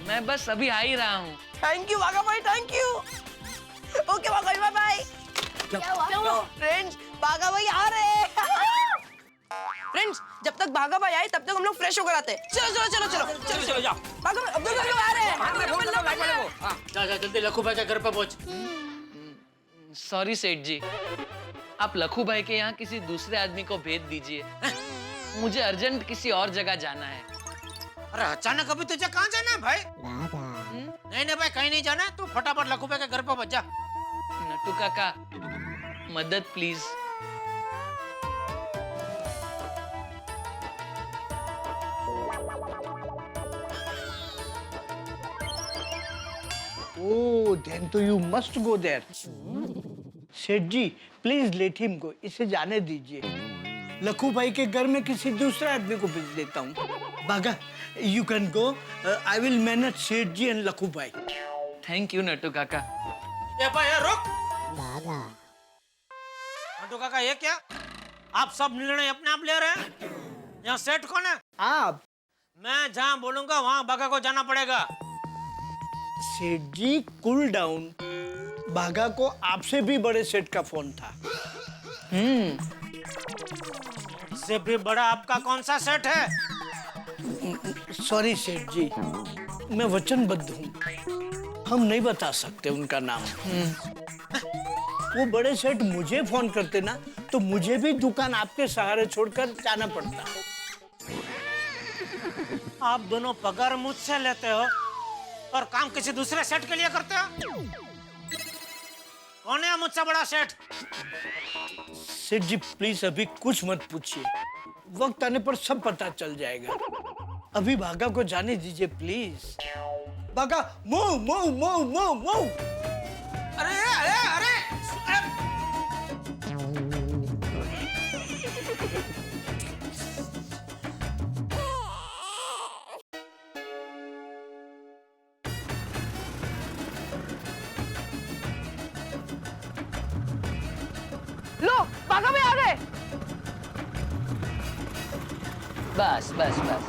मैं बस अभी आ ही रहा हूँ। थैंक यू बागा भाई, थैंक यू। ओके बागा भाई, बाय बाय। क्या हुआ? फ्रेंड्स, बागा भाई आ रहे हैं। फ्रेंड्स, जब तक बागा भाई आए तब तक हम लोग फ्रेश होकर आते हैं। चलो चलो चलो चलो चलो चलो जाओ। बागा भाई, अब्दुल भाई आ रहे हैं। जा जा जल्दी लखू भाई के घर पे पहुंच। सॉरी सेठ जी, आप लखू भाई के यहाँ किसी दूसरे आदमी को भेज दीजिए, मुझे अर्जेंट किसी और जगह जाना है। अरे अचानक अभी तुझे कहाँ जाना है भाई? नहीं नहीं भाई, कहीं नहीं जाना है, तू फटाफट लखू भाई के घर पे पहुंच जा। नट्टू काका, मदद प्लीज। Oh, then तो you must go there. सेठ जी, प्लीज लेट हिम गो, इसे जाने दीजिए। लखू भाई के घर में किसी दूसरे आदमी को भेज देता हूँ। बागा, you can go. I will manage सेठ जी and लखू भाई। थैंक यू नट्टू काका। ये भाई ये रुक। नट्टू काका ये क्या? आप सब निर्णय अपने आप ले रहे हैं? यहाँ सेठ कौन है? आप। मैं जहाँ बोलूंगा वहाँ बागा को जाना पड़ेगा। सेठ जी, कूल डाउन। बागा को आपसे भी बड़े सेठ का फोन था। इससे भी बड़ा आपका कौन सा सेठ है? सॉरी सेठ जी, मैं वचनबद्ध हूँ, हम नहीं बता सकते उनका नाम। वो बड़े सेठ मुझे फोन करते ना, तो मुझे भी दुकान आपके सहारे छोड़कर जाना पड़ता। आप दोनों पगार मुझसे लेते हो और काम किसी दूसरे सेठ के लिए करते हो? कौन है मुझसे बड़ा सेठ? सेठ जी प्लीज अभी कुछ मत पूछिए, वक्त आने पर सब पता चल जाएगा। अभी भागा को जाने दीजिए प्लीज। भागा, move move move move move. अरे अरे अरे लो, बागा में आ गए। बस बस बस।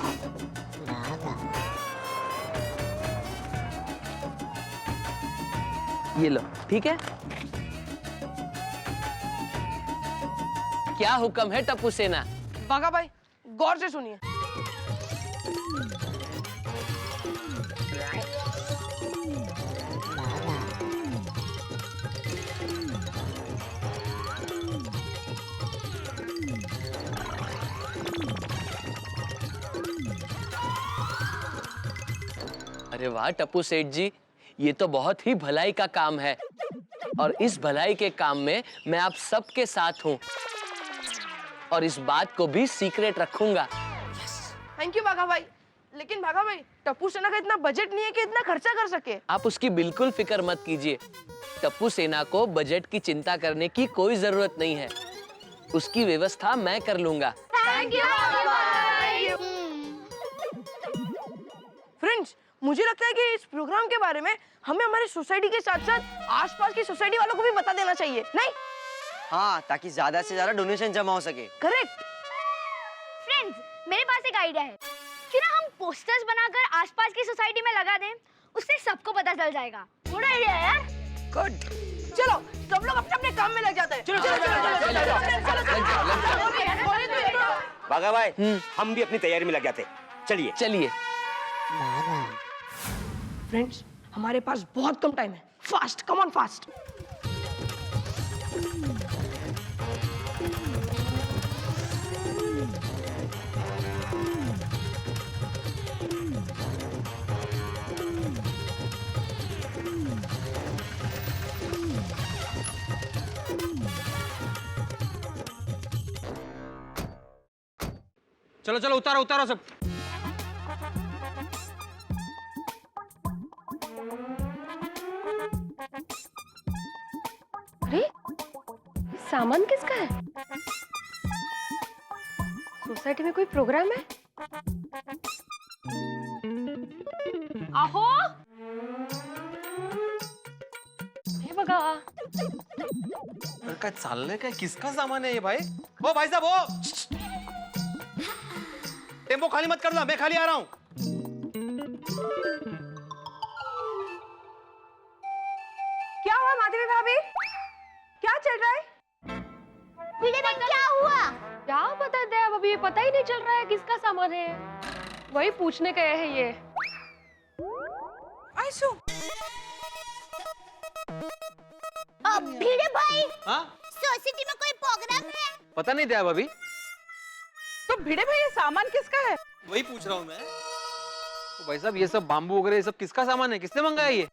ये लो, ठीक है? क्या हुक्म है टप्पू सेना? बागा भाई, गौर से सुनिए। अरे वाह टप्पू सेठ जी, ये तो बहुत ही भलाई का काम है और इस भलाई के काम में मैं आप सबके साथ हूँ और इस बात को भी सीक्रेट रखूंगा। थैंक यू बागा भाई। लेकिन बागा भाई, टप्पू सेना का इतना बजट नहीं है कि इतना खर्चा कर सके। आप उसकी बिल्कुल फिक्र मत कीजिए। टप्पू सेना को बजट की चिंता करने की कोई जरूरत नहीं है, उसकी व्यवस्था मैं कर लूंगा। थैंक यू बागा भाई। फ्रेंड्स, मुझे लगता है कि इस प्रोग्राम के बारे में हमें हमारी सोसाइटी के साथ साथ आसपास की सोसाइटी वालों को भी बता देना चाहिए, नहीं? हाँ, ताकि ज्यादा से ज्यादा डोनेशन जमा हो सके। करेक्ट। फ्रेंड्स, मेरे पास एक आइडिया है। क्यों ना हम पोस्टर्स बनाकर आसपास की सोसाइटी में लगा दें, उससे सबको पता चल जाएगा। गुड आइडिया है यार। गुड। चलो, सब लोग अपने अपने काम में लग जाते हैं। चलो चलो चलो। बागा भाई, हम भी अपनी तैयारी में लग जाते। चलिए चलिए। फ्रेंड्स, हमारे पास बहुत कम टाइम है। Fast, come on fast. चलो चलो, उतारो उतारो सब। अरे, सामान किसका है? सोसाइटी में कोई प्रोग्राम है? आहो, हे बघा। काय चाललंय काय? किसका सामान है ये भाई? ओ भाई साहब, ओ टेम्पो खाली मत करना, मैं खाली आ रहा हूँ। क्या हुआ माधवी भाभी? क्या चल रहा है? भिड़े में क्या हुआ? क्या पता दे, अब अभी ये पता ही नहीं चल रहा है किसका सामान है। वही पूछने गए हैं ये। आइसु। अब भिड़े भाई, हाँ? सोसाइटी में कोई प्रोग्राम है? पता नहीं था भाभी। तो भिड़े भाई, ये सामान किसका है? वही पूछ रहा हूँ मैं। तो भाई साहब, ये सब बाम्बू वगैरह ये सब किसका सामान है? किसने मंगाया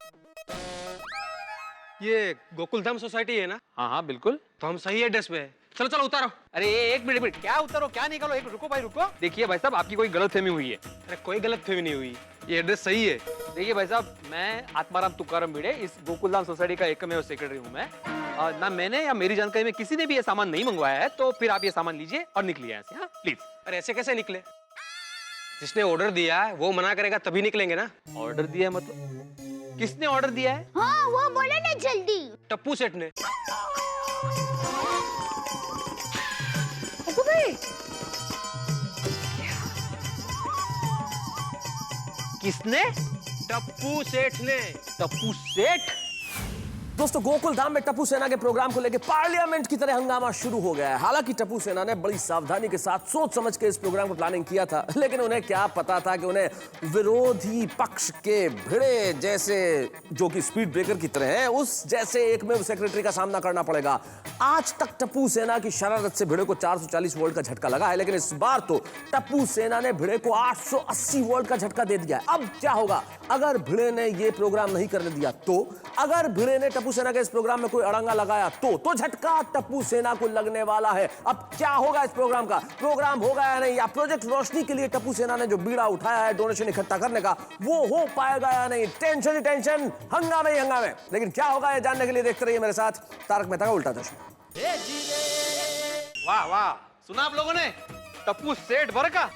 ये गोकुलधाम सोसाइटी है ना? हाँ हाँ बिल्कुल। तो हम सही एड्रेस पे है। चलो चलो उतारो। अरे एक मिनट, क्या उतारो क्या निकालो? एक रुको भाई रुको। देखिए भाई साहब, आपकी कोई गलतफहमी हुई है। अरे कोई गलतफहमी नहीं हुई। ये एड्रेस सही है। देखिए भाई साहब, मैं आत्माराम तुकाराम भिड़े, इस गोकुलधाम सोसाइटी का एकमेव सेक्रेटरी हूँ मैं। ना मैंने या मेरी जानकारी में किसी ने भी ये सामान नहीं मंगवाया है, तो फिर आप ये सामान लीजिए और निकलिए यहाँ से। हाँ प्लीज। अरे ऐसे कैसे निकले? जिसने ऑर्डर दिया है वो मना करेगा तभी निकलेंगे ना। ऑर्डर दिया है मतलब? किसने ऑर्डर दिया है? हाँ वो बोले ना जल्दी। टप्पू सेठ ने। टप्पू भाई, किसने? टप्पू सेठ ने। टप्पू सेठ? दोस्तों, गोकुल धाम में टप्पू सेना के प्रोग्राम को लेकर पार्लियामेंट की तरह हंगामा शुरू हो गया है। हालांकि टप्पू सेना ने बड़ी सावधानी के साथ सोच समझ के इस प्रोग्राम को प्लानिंग किया था, लेकिन उन्हें क्या पता था कि उन्हें विरोधी पक्ष के भिड़े जैसे, जो कि स्पीड ब्रेकर की तरह है, उस जैसे एकमेव सेक्रेटरी का सामना करना पड़ेगा। आज तक टप्पू सेना की शरारत से भिड़े को 440 वोल्ट का झटका लगा है, लेकिन इस बार तो टप्पू सेना ने भिड़े को 880 वोल्ट का झटका दे दिया है। अब क्या होगा अगर भिड़े ने यह प्रोग्राम नहीं करने दिया तो? अगर भिड़े ने टप्पू सेना के इस प्रोग्राम में कोई अड़ंगा लगाया तो झटका टप्पू सेना को लगने वाला है। अब क्या होगा इस प्रोग्राम का? प्रोग्राम होगा या नहीं, या प्रोजेक्ट रोशनी के लिए टप्पू सेना ने जो बीड़ा उठाया है डोनेशन इकट्ठा करने का, वो हो पाएगा या नहीं? टेंशन ही टेंशन, हंगामे ही हंगामे। लेकिन क्या होगा ये जानने के लिए देखते रहिए मेरे साथ तारक मेहता का उल्टा चश्मा। वाह वाह, सुना आप लोगों ने? टप्पू सेठ भर का।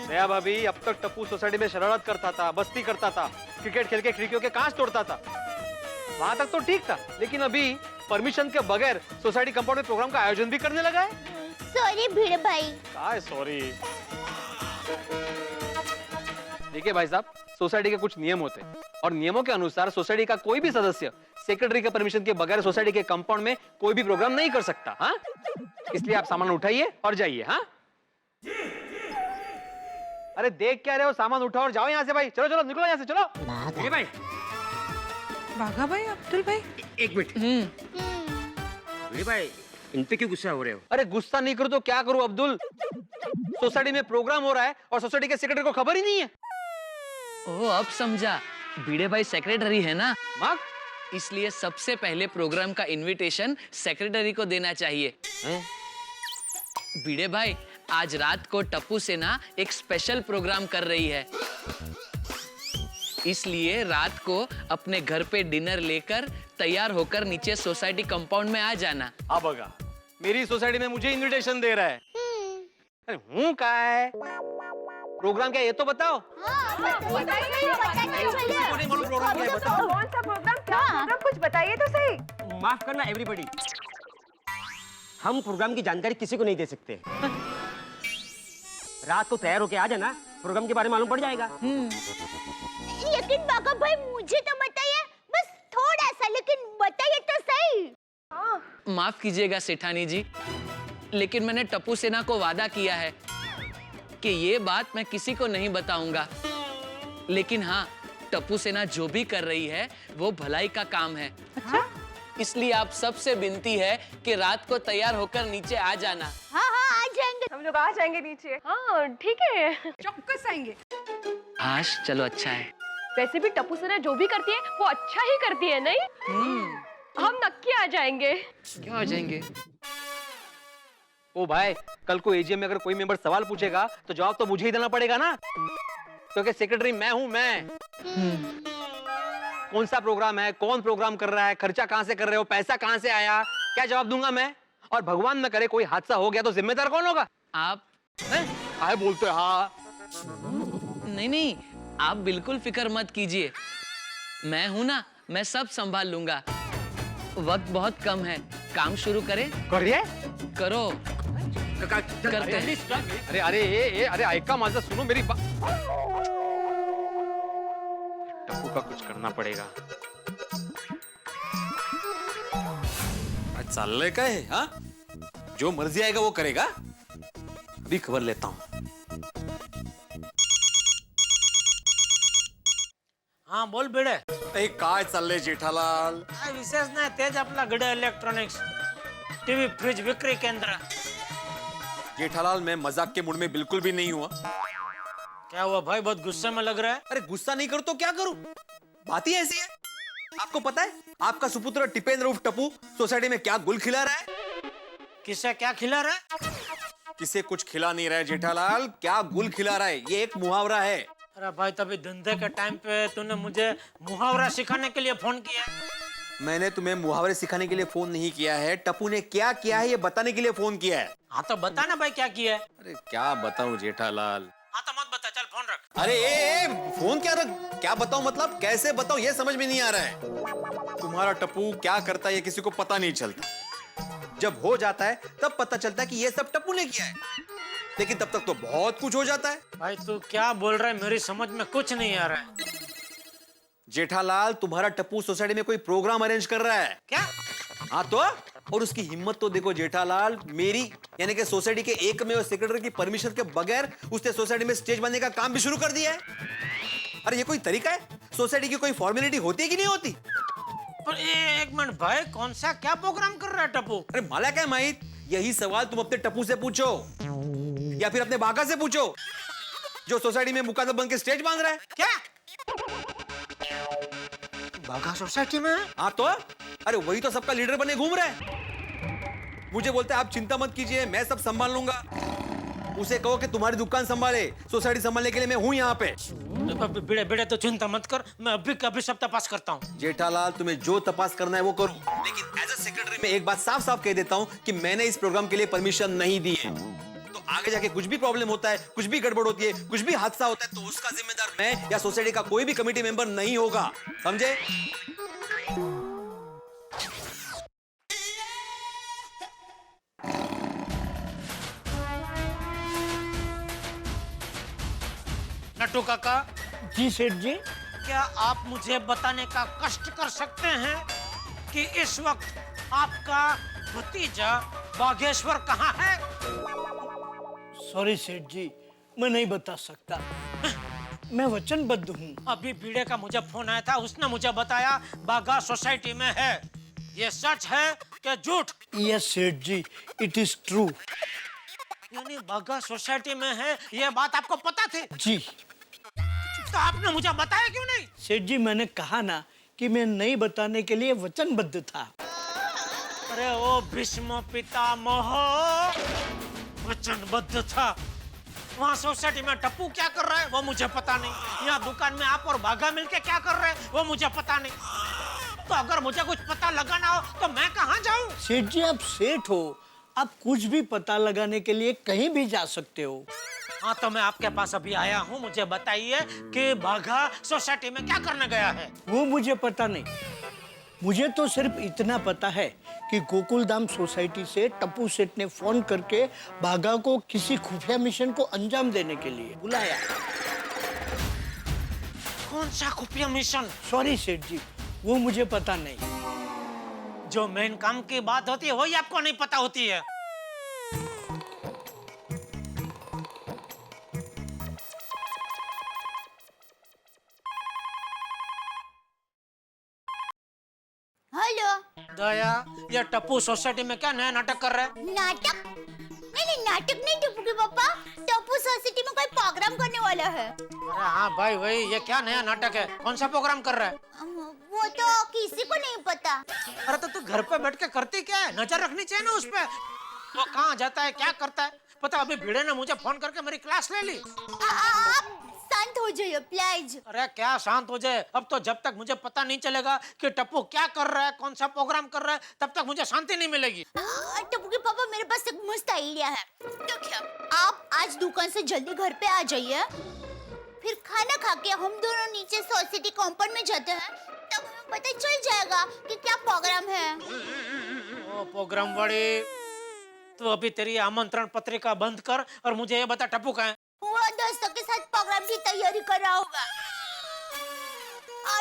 दया भाभी, अब तक टप्पू सोसाइटी में शरारत करता था, बस्ती करता था, क्रिकेट खेल के खिड़कियों के कांच तोड़ता था, वहां तक तो ठीक था। लेकिन अभी परमिशन के बगैर सोसाइटी कंपाउंड में प्रोग्राम का आयोजन भी करने लगा है। सॉरी भिड़े भाई। काय सॉरी? देखिए भाई साहब, सोसाइटी के कुछ नियम होते हैं और नियमों के अनुसार सोसाइटी का कोई भी सदस्य सेक्रेटरी के परमिशन के बगैर सोसाइटी के कंपाउंड में कोई भी प्रोग्राम नहीं कर सकता। हाँ, इसलिए आप सामान उठाइए और जाइए। हाँ, अरे देख क्या रहे हो, सामान उठाओ और जाओ यहाँ से भाई। चलो चलो निकलो यहाँ से, चलो। ये भाई, बाघा भाई, अब्दुल भाई, एक मिनट। भाई, इन पे क्यों गुस्सा हो रहे हो? अरे गुस्सा नहीं करो तो क्या करूं अब्दुल? सोसाइटी में प्रोग्राम हो रहा है और सोसाइटी के सेक्रेटरी को खबर ही नहीं है। ओह, अब समझा। भिड़े भाई सेक्रेटरी है ना, माँ? इसलिए सबसे पहले प्रोग्राम का इनविटेशन सेक्रेटरी को देना चाहिए। भिड़े भाई, आज रात को टप्पू सेना एक स्पेशल प्रोग्राम कर रही है, इसलिए रात को अपने घर पे डिनर लेकर तैयार होकर नीचे सोसाइटी कंपाउंड में आ जाना। अब बगा, मेरी सोसाइटी में मुझे इनविटेशन दे रहा है। अरे हूँ कहाँ है? प्रोग्राम क्या ये तो बताओ। कौन सा प्रोग्राम, क्या प्रोग्राम, कुछ बताइए तो सही। माफ करना एवरीबॉडी, हम प्रोग्राम की जानकारी किसी को नहीं दे सकते। रात को तैयार होके आ जाना, प्रोग्राम के बारे में मालूम पड़ जाएगा। लेकिन बाघा भाई मुझे तो बताइए, बस थोड़ा सा, लेकिन बताइए तो सही। माफ कीजिएगा सेठानी जी, लेकिन मैंने टप्पू सेना को वादा किया है कि ये बात मैं किसी को नहीं बताऊंगा। लेकिन हाँ, टप्पू सेना जो भी कर रही है वो भलाई का काम है। अच्छा? इसलिए आप सबसे विनती है कि रात को तैयार होकर नीचे आ जाना। हाँ हाँ आ जाएंगे, हम लोग आ जाएंगे नीचे। हाँ ठीक है, चौक्कस आएंगे। आश, चलो अच्छा है। वैसे भी टप्पू सेना जो भी करती है वो अच्छा ही करती है, नहीं? हम नक्की आ जाएंगे। क्यों आ जाएंगे? ओ भाई, कल को एजीएम में अगर कोई मेंबर सवाल पूछेगा तो जवाब तो मुझे ही देना पड़ेगा ना, क्योंकि सेक्रेटरी मैं हूं। मैं कौन सा प्रोग्राम है, कौन प्रोग्राम कर रहा है, खर्चा कहां से कर रहे हो, पैसा कहां से आया, क्या जवाब दूंगा मैं? और भगवान न करे कोई हादसा हो गया तो जिम्मेदार कौन होगा? आप आए बोलते हाँ। नहीं नहीं, आप बिल्कुल फिक्र मत कीजिए, मैं हूं ना, मैं सब संभाल लूंगा। वक्त बहुत कम है, काम शुरू करें? करिए, करो, करते हैं। अरे अरे अरे ऐका माझं, सुनो मेरी बात। टप्पू का कुछ करना पड़ेगा। आज चाललंय काय हे? हाँ, जो मर्जी आएगा वो करेगा। अभी खबर लेता हूँ। हाँ बोल भिडे. ए काय चाललंय जेठालाल? काय विशेष नाही, तेच आपला भिडे इलेक्ट्रॉनिक्स टीवी फ्रिज विक्री केंद्र. जेठालाल, मैं मजाक के मूड में बिल्कुल भी नहीं हुआ. क्या हुआ भाई, बहुत गुस्से में लग रहा है? अरे गुस्सा नहीं करूं तो क्या करूं, बात ही ऐसी है. आपको पता है आपका सुपुत्र टिपेंद्र उर्फ टप्पू सोसाइटी में क्या गुल खिला रहा है? किसे क्या खिला रहा है? किसे कुछ खिला नहीं रहा है जेठालाल, क्या गुल खिला रहा है. ये एक मुहावरा है. अरे भाई तभी धंधे के टाइम पे तूने मुझे मुहावरा सिखाने के लिए फोन किया। मैंने तुम्हें मुहावरे सिखाने के लिए फोन नहीं किया है, टप्पू ने क्या किया है ये बताने के लिए फोन किया है। हाँ तो बता ना भाई क्या किया है। अरे क्या बताऊं जेठालाल। हाँ तो मत बता, चल फोन रख। अरे फोन क्या रख, क्या बताऊं मतलब कैसे बताऊं ये समझ में नहीं आ रहा है। तुम्हारा टप्पू क्या करता है ये किसी को पता नहीं चलता। जब हो जाता है तब पता चलता है कि ये सब टप्पू ने किया है, लेकिन तब तक तो बहुत कुछ हो जाता है। भाई तू क्या बोल रहा है, मेरी समझ में कुछ नहीं आ रहा है। जेठालाल तुम्हारा टप्पू सोसाइटी में कोई प्रोग्राम अरेंज कर रहा है। क्या? हाँ तो, और उसकी हिम्मत तो देखो जेठालाल, मेरी यानी कि सोसाइटी के एकमेव सेक्रेटरी की परमिशन के बगैर उसने सोसाइटी में स्टेज बनने का काम भी शुरू कर दिया है। अरे ये कोई तरीका है? सोसाइटी की कोई फॉर्मेलिटी होती है कि नहीं होती? पर एक मिनट भाई, कौन सा क्या प्रोग्राम कर रहा है टप्पू? अरे माला क्या माहित, यही सवाल तुम अपने टप्पू से पूछो या फिर अपने बागा से पूछो जो सोसाइटी में मुकादम बन के स्टेज बांध रहा है। क्या बागा सोसाइटी में? हाँ तो, अरे वही तो सबका लीडर बने घूम रहा है। मुझे बोलते हैं आप चिंता मत कीजिए मैं सब संभाल लूंगा। उसे कहो कि तुम्हारी दुकान संभाले, सोसाइटी संभालने के लिए मैं हूं यहाँ पे। बिड़े बिड़े तो चिंता मत कर, मैं अभी कभी सब तपास करता हूँ। जेठालाल तुम्हें जो तपास करना है वो करो, लेकिन एज अ सेक्रेटरी मैं एक बात साफ साफ कह देता हूँ कि मैंने इस प्रोग्राम के लिए परमिशन नहीं दी है। तो आगे जाके कुछ भी प्रॉब्लम होता है, कुछ भी गड़बड़ होती है, कुछ भी हादसा होता है तो उसका जिम्मेदार मैं या सोसाइटी का कोई भी कमेटी मेंबर नहीं होगा, समझे? नट्टू काका। जी सेठ जी। क्या आप मुझे बताने का कष्ट कर सकते हैं कि इस वक्त आपका भतीजा बागेश्वर कहाँ है? सॉरी सेठ जी, मैं नहीं बता सकता। मैं वचनबद्ध हूँ। अभी बीड़े का मुझे फोन आया था, उसने मुझे बताया बागा सोसाइटी में है। ये सच है कि झूठ? यस सेठ जी, इट इज ट्रू। यानी बागा सोसाइटी में है, ये बात आपको पता थी? जी। तो आपने मुझे बताया क्यों नहीं? सेठ जी मैंने कहा ना कि मैं नहीं बताने के लिए वचनबद्ध था। अरे ओ भीष्म पितामह वचनबद्ध था। वहाँ सोसाइटी में टप्पू क्या कर रहा है वो मुझे पता नहीं। यहाँ दुकान में आप और बागा मिलके क्या कर रहे हैं वो मुझे पता नहीं। तो अगर मुझे कुछ पता लगाना हो तो मैं कहाँ जाऊँ? सेठ जी आप सेठ हो, आप कुछ भी पता लगाने के लिए कहीं भी जा सकते हो। हाँ तो मैं आपके पास अभी आया हूँ, मुझे बताइए कि बागा सोसाइटी में क्या करने गया है? वो मुझे पता नहीं, मुझे तो सिर्फ इतना पता है कि गोकुलधाम सोसाइटी से टप्पू सेठ ने फोन करके बागा को किसी खुफिया मिशन को अंजाम देने के लिए बुलाया। कौन सा खुफिया मिशन? सॉरी सेठ जी, वो मुझे पता नहीं। जो मेन काम की बात होती है वही आपको नहीं पता होती है। हेलो दया, ये टप्पू सोसाइटी में क्या नया नाटक कर रहा है? नाटक? नहीं नाटक नहीं टप्पू के पापा, टप्पू सोसाइटी में कोई प्रोग्राम करने वाला है। अरे हाँ भाई वही, ये क्या नया नाटक है? कौन सा प्रोग्राम कर रहा है? वो तो किसी को नहीं पता। अरे तो तू घर पे बैठ के करती क्या है? नजर रखनी चाहिए ना उस पे। वो कहाँ जाता है, क्या करता है? पता अभी भिड़े ने मुझे फोन करके मेरी क्लास ले ली। आप शांत हो जाइए प्लीज। अरे क्या शांत हो जाए? अब तो जब तक मुझे पता नहीं चलेगा कि टप्पू क्या कर रहा है, कौन सा प्रोग्राम कर रहा है, तब तक मुझे शांति नहीं मिलेगी। टप्पू के पापा मेरे पास एक मस्त आइडिया है। तो क्या आप आज दुकान से जल्दी घर पे आ जाइए, फिर खाना खा के हम दोनों नीचे सोसाइटी कॉम्पाउंड में जाते हैं, तब हमें पता चल जाएगा कि क्या प्रोग्राम है। ओ प्रोग्राम वाली, तो अभी तेरी आमंत्रण पत्रिका बंद कर और मुझे ये बता टप्पू कहाँ है? वो दोस्तों के साथ प्रोग्राम की तैयारी कर रहा होगा।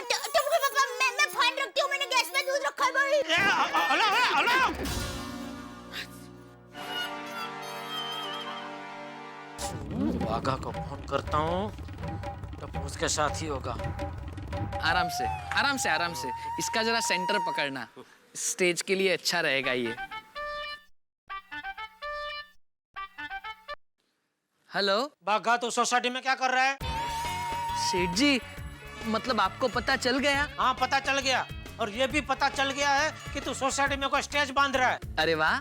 टप्पू के पापा मैं फोन रखती हूँ, मैंने गैस में दूध रखा है भाई। हेलो बागा को फोन करता हूँ, टप्पू उसके साथ ही होगा। आराम से आराम से आराम से, इसका जरा सेंटर पकड़ना, स्टेज के लिए अच्छा रहेगा ये। हेलो बागा तो सोसाइटी में क्या कर रहा है? सेठ जी मतलब आपको पता चल गया? हाँ पता चल गया, और ये भी पता चल गया है कि तू सोसाइटी में कोई स्टेज बांध रहा है। अरे वाह।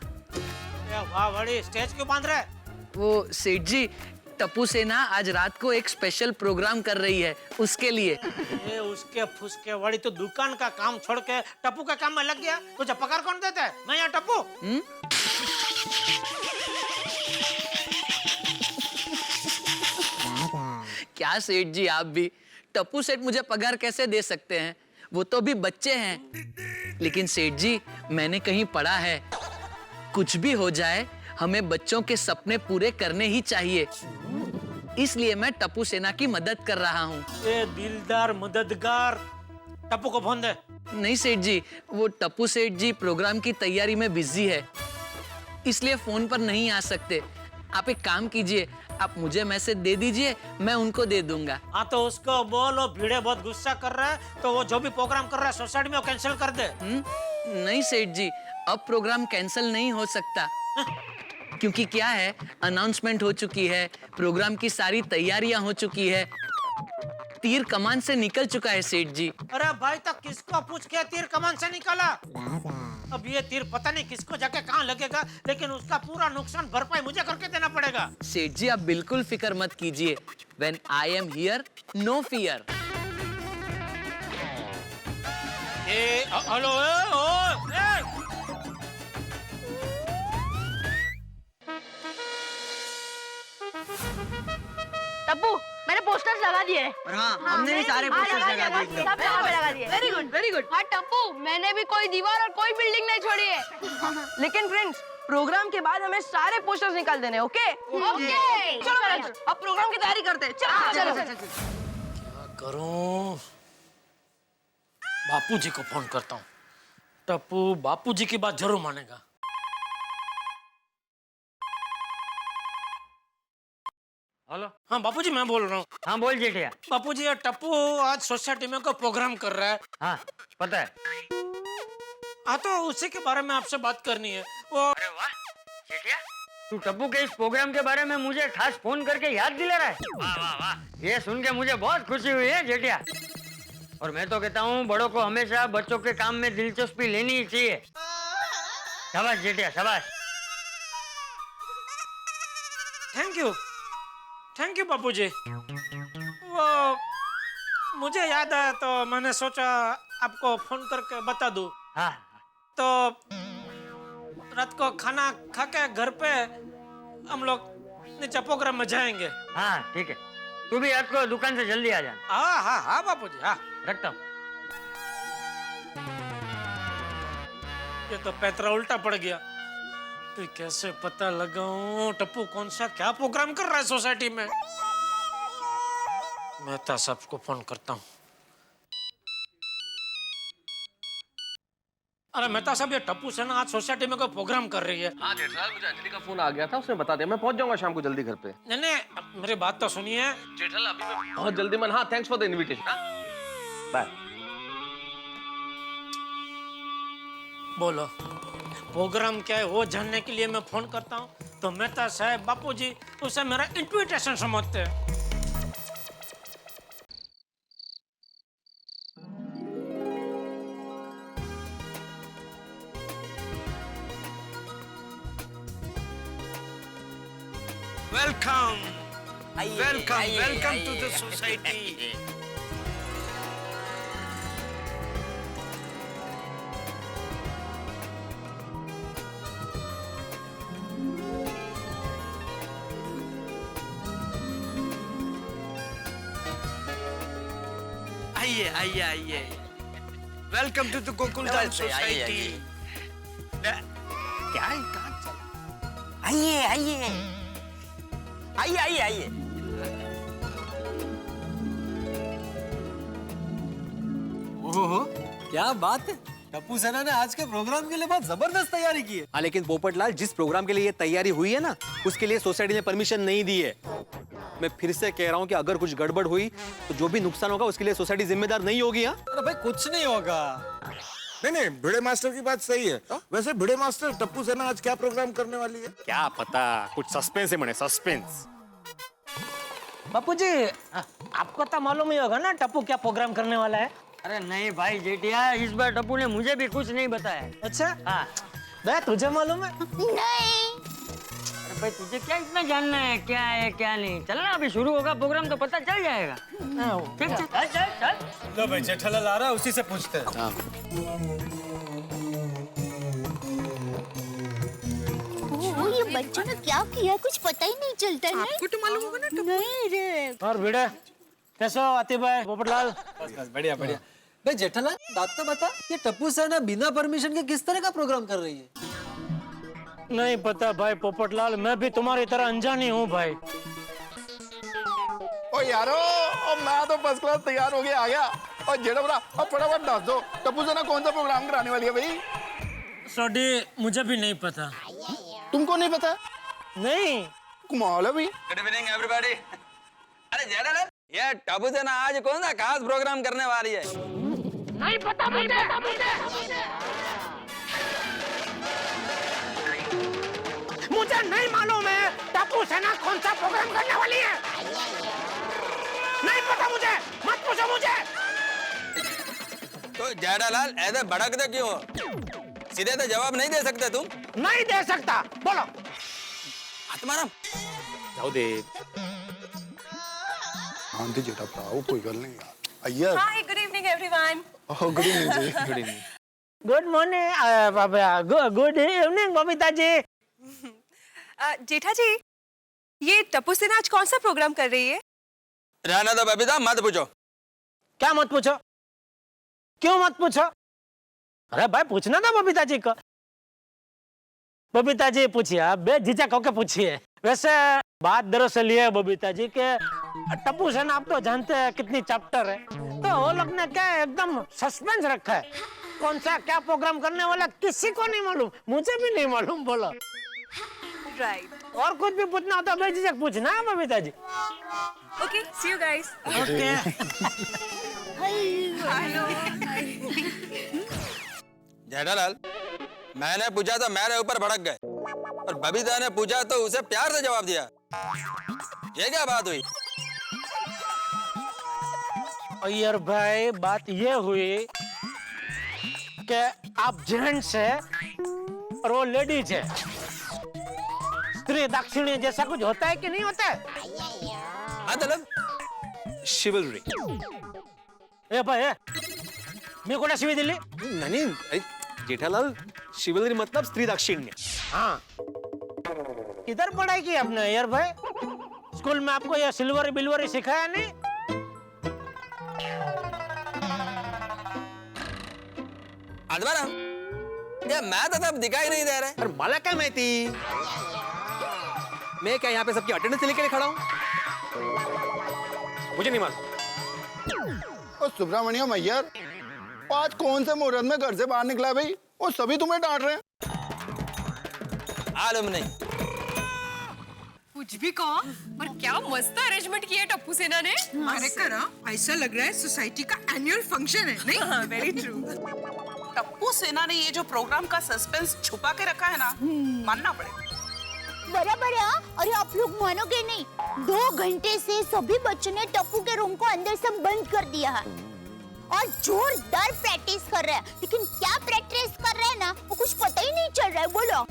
वाह बड़ी, स्टेज क्यों बांध रहा है? वो सेठ जी टप्पू सेना आज रात को एक स्पेशल प्रोग्राम कर रही है उसके लिए। ये उसके फुसके वाली तो दुकान का काम छोड़ के टप्पू का काम में लग गया। तुझे पगार कौन देता है? मैं यहाँ टप्पू। क्या सेठ जी आप भी? टप्पू सेठ मुझे पगार कैसे दे सकते हैं? वो तो भी बच्चे हैं। लेकिन सेठ जी मैंने कहीं पढ़ा है कुछ भी हो जाए हमें बच्चों के सपने पूरे करने ही चाहिए। इसलिए मैं टप्पू सेना की मदद कर रहा हूँ। ये दिलदार मददगार, टप्पू को फोन दे। नहीं सेठ जी, वो टप्पू सेठ जी प्रोग्राम की तैयारी में बिजी है, इसलिए फोन पर नहीं आ सकते। आप एक काम कीजिए, आप मुझे मैसेज दे दीजिए, मैं उनको दे दूंगा। हाँ तो उसको बोलो, भिड़े बहुत गुस्सा कर रहा है तो वो जो भी प्रोग्राम कर रहा है सोसाइटी में वो कैंसिल कर दे। नहीं सेठ जी, अब प्रोग्राम कैंसिल नहीं हो सकता। क्योंकि क्या है, अनाउंसमेंट हो चुकी है, प्रोग्राम की सारी तैयारियां हो चुकी है, तीर कमान से निकल चुका है सेठ जी। अरे भाई तो किसको पूछ के तीर कमान से निकाला? अब ये तीर पता नहीं किसको जाके कहाँ लगेगा, लेकिन उसका पूरा नुकसान भरपाई मुझे करके देना पड़ेगा। सेठ जी आप बिल्कुल फिक्र मत कीजिए। When I am here, no fear. Hello, Tappu मैंने पोस्टर्स लगा दिए। और हाँ, हमने भी सारे पोस्टर्स लगा दिए। सब जगह पे लगा दिए। Very good very good. हाँ टप्पू, मैंने भी कोई दीवार और कोई बिल्डिंग नहीं छोड़ी है। लेकिन फ्रेंड्स, प्रोग्राम के बाद हमें सारे पोस्टर्स निकाल देने, ओके? ओके। चलो फ्रेंड्स, अब प्रोग्राम की तैयारी करते हैं। चलो चलो। क्या करूं? बापूजी को फोन करता हूँ। टप्पू बापूजी की बात जरूर मानेगा। हेलो, हाँ बापूजी मैं बोल रहा हूँ। हाँ बोल जेठिया। बापूजी ये टप्पू आज सोसाइटी में कोई प्रोग्राम कर रहा है। हाँ पता है। हाँ तो उसी के बारे में आपसे बात करनी है। वो अरे वाह जेठिया, तू टप्पू के इस प्रोग्राम के बारे में मुझे खास फोन करके याद दिला रहा है। वाह वाह वाह, ये सुन के मुझे बहुत खुशी हुई है जेठिया। और मैं तो कहता हूँ बड़ों को हमेशा बच्चों के काम में दिलचस्पी लेनी ही चाहिए। शाबाश जेठिया शाबाश। थैंक यू बापूजी। वो मुझे याद आया तो मैंने सोचा आपको फोन करके बता दूं। हाँ। तो रात को खाना खा के घर पे हम लोग नीचे प्रोग्राम में जाएंगे। हाँ ठीक है, तू भी रात को दुकान से जल्दी आ जाना। हाँ हाँ हाँ बापूजी, हाँ रखता हूँ। ये तो पैतरा उल्टा पड़ गया। तो कैसे पता लगाऊं टप्पू कौन सा क्या प्रोग्राम कर रहा है सोसाइटी में? मेहता साहब को फोन करता हूँ। अरे मेहता साहब, ये टप्पू सेना आज सोसाइटी में कोई प्रोग्राम कर रही है। हाँ जेठालाल, मुझे अंजलि का फोन आ गया था, उसने बता दिया। मैं पहुंच जाऊंगा शाम को जल्दी घर पे। नहीं मेरी बात तो सुनिए जेठालाल, अभी मैं बहुत जल्दी मन। हाँ thanks for the invitation. Bye. बोलो प्रोग्राम क्या है वो जानने के लिए मैं फोन करता हूँ तो मेहता साहब बापूजी उसे मेरा इन्विटेशन समझते हैं। Welcome to the society. आइए welcome to the Gokuldham society. क्या है, कहाँ चल? आइए। ओहो क्या बात है, टप्पू सेना ने आज के प्रोग्राम के लिए बहुत जबरदस्त तैयारी की है। हाँ लेकिन पोपटलाल, जिस प्रोग्राम के लिए ये तैयारी हुई है ना, उसके लिए सोसाइटी ने परमिशन नहीं दी है। मैं फिर से कह रहा हूँ कि अगर कुछ गड़बड़ हुई तो जो भी नुकसान होगा उसके लिए सोसाइटी जिम्मेदार नहीं होगी। हाँ अरे भाई कुछ नहीं होगा। नहीं, भिड़े मास्टर की बात सही है। वैसे भिड़े मास्टर, टप्पू सेना आज क्या प्रोग्राम करने वाली है? क्या पता, कुछ सस्पेंस है मने, सस्पेंस। बापूजी आपको तो मालूम ही होगा ना टप्पू क्या प्रोग्राम करने वाला है? अरे नहीं भाई जेठिया, इस बार टप्पू ने मुझे भी कुछ नहीं बताया। अच्छा हाँ। तुझे मालूम है? नहीं। भाई तुझे क्या इतना जानना है क्या नहीं? चल ना, अभी शुरू होगा प्रोग्राम तो पता चल जाएगा। चल चल चल चल चल। लो भाई, जेठालाल आ रहा है, उसी से पूछते हैं। ओ, ये बच्चों ने क्या किया कुछ पता ही नहीं चलता है। आपको तो मालूम होगा ना। नहीं रे। और भिड़े कैसे हो आतिफ भाई, पोपटलाल? बस बढ़िया बढ़िया। भाई जेठालाल, बात तो बता, ये टप्पू सेना बिना परमिशन के किस तरह का प्रोग्राम कर रही है? नहीं पता भाई पोपटलाल, मैं भी तुम्हारी तरह अनजानी हूँ भाई। ओ यारो, ओ मैं तो फर्स्ट क्लास तैयार हो गया आ गया। और जेठा अब फटाफट दस दो, टप्पू सेना कौन सा प्रोग्राम कराने वाली है भाई? सॉरी, मुझे भी नहीं पता। तुमको नहीं पता? नहीं। कमाल है भाई। Good evening everybody. अरे जेठालाल, ये टप्पू सेना आज कौन सा खास प्रोग्राम करने वाली है? नहीं पता मुझे। मुझे नहीं मालूम है टप्पू सेना कौन सा प्रोग्राम करने वाली है। नहीं पता मुझे, मत पूछो मुझे। तो जेठालाल ऐसे भड़कते क्यों हो? सीधे तो जवाब नहीं दे सकते तुम? नहीं दे सकता, बोलो। आत्माराम जाओ दे। हाँ जी जेठा भरा, कोई गल नहीं यार। Iyer. Hi, good evening everyone. Oh good evening ji. Good evening. Good morning, good evening Babita ji. Jetha ji, ये टप्पू सेना आज कौन सा प्रोग्राम कर रही है? रहना दो बबीता, मत पूछो। क्या मत पूछो? क्यों मत पूछो? अरे भाई पूछना था बबीता जी को। बबीता जी पूछिए, आप बेझिझक होकर पूछिए। वैसे बात दरअसल ये है बबीता जी के टप्पू सेना आप तो जानते हैं कितनी चैप्टर है, तो वो लोग ने क्या एकदम सस्पेंस रखा है। कौन सा क्या प्रोग्राम करने वाला किसी को नहीं मालूम, मुझे भी नहीं मालूम। बोलो। राइट। और कुछ भी पूछना हो तो बेझिझक पूछना है Babita ji. Okay, see you guys. Okay. Jethalal, मैंने पूछा तो मेरे ऊपर भड़क गए, और बबीता ने पूछा तो उसे प्यार से जवाब दिया। ये क्या बात हुई? अय्यर भाई, बात ये हुई कि आप जेंट्स है और वो लेडीज है। स्त्री दाक्षिण्य जैसा कुछ होता है कि नहीं होता है? मतलब शिवलरी। ए भाई, मैं कोड़ा शिवी दिल्ली? नहीं, जेठालाल, शिवलरी मतलब स्त्री दाक्षिण्य। हाँ, किधर पढ़ाई की आपने यार भाई? स्कूल में आपको ये सिल्वर बिल्वरी सिखाया नहीं? आत्माराम, ये मैं तो तब दिखाई नहीं दे रहा है। अरे मला क्या माहिती, मैं क्या यहाँ पे सबकी अटेंडेंस लेके खड़ा हूँ? मुझे नहीं मालूम। और सुब्रमण्यम अय्यर, आज कौन से मुहूर्त में घर से बाहर निकला है भाई? वो सभी तुम्हें डांट रहे हैं। मालूम नहीं। कुछ भी कहो, पर क्या मस्त अरेंजमेंट किया टप्पू सेना ने। अरे करा, ऐसा लग रहा है सोसाइटी का एनुअल फंक्शन है, नहीं? हाँ, वेरी ट्रू। टप्पू सेना ने ये जो प्रोग्राम का सस्पेंस छुपा के रखा है ना, मानना पड़ेगा। बराबर है। अरे आप लोग मानोगे नहीं, 2 घंटे से सभी बच्चों ने टप्पू के रूम को अंदर से बंद कर दिया है और जोरदार प्रैक्टिस कर रहे हैं। लेकिन क्या प्रैक्टिस कर रहे हैं ना, वो कुछ पता ही नहीं चल रहा है। बोलो,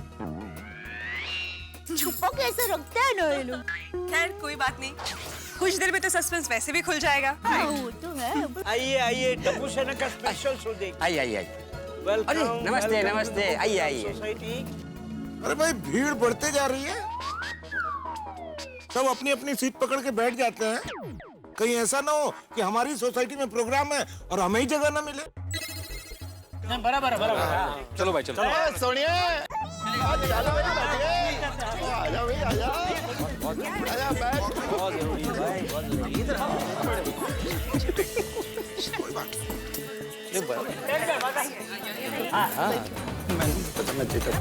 छुपा कैसे रखते हैं ना ये लोग। खैर कोई बात नहीं, कुछ देर में तो सस्पेंस वैसे भी खुल जाएगा। हाँ, वो तो है। आइए आइए, टप्पू सेना का स्पेशल शो देखिए। आइए। अरे नमस्ते नमस्ते, आइए। अरे भाई, भीड़ बढ़ते जा रही है, सब अपनी अपनी सीट पकड़ के बैठ जाते हैं। कहीं ऐसा ना हो कि हमारी सोसाइटी में प्रोग्राम है और हमें ही जगह ना मिले। बराबर। चलो भाई, चलो। सोनिया, आजा भाई, आजा भाई, आजा बैठ। बहुत जरूरी है भाई, बहुत जरूरी है। इधर एक बार। हाँ, मैंने पता मैं जेठा।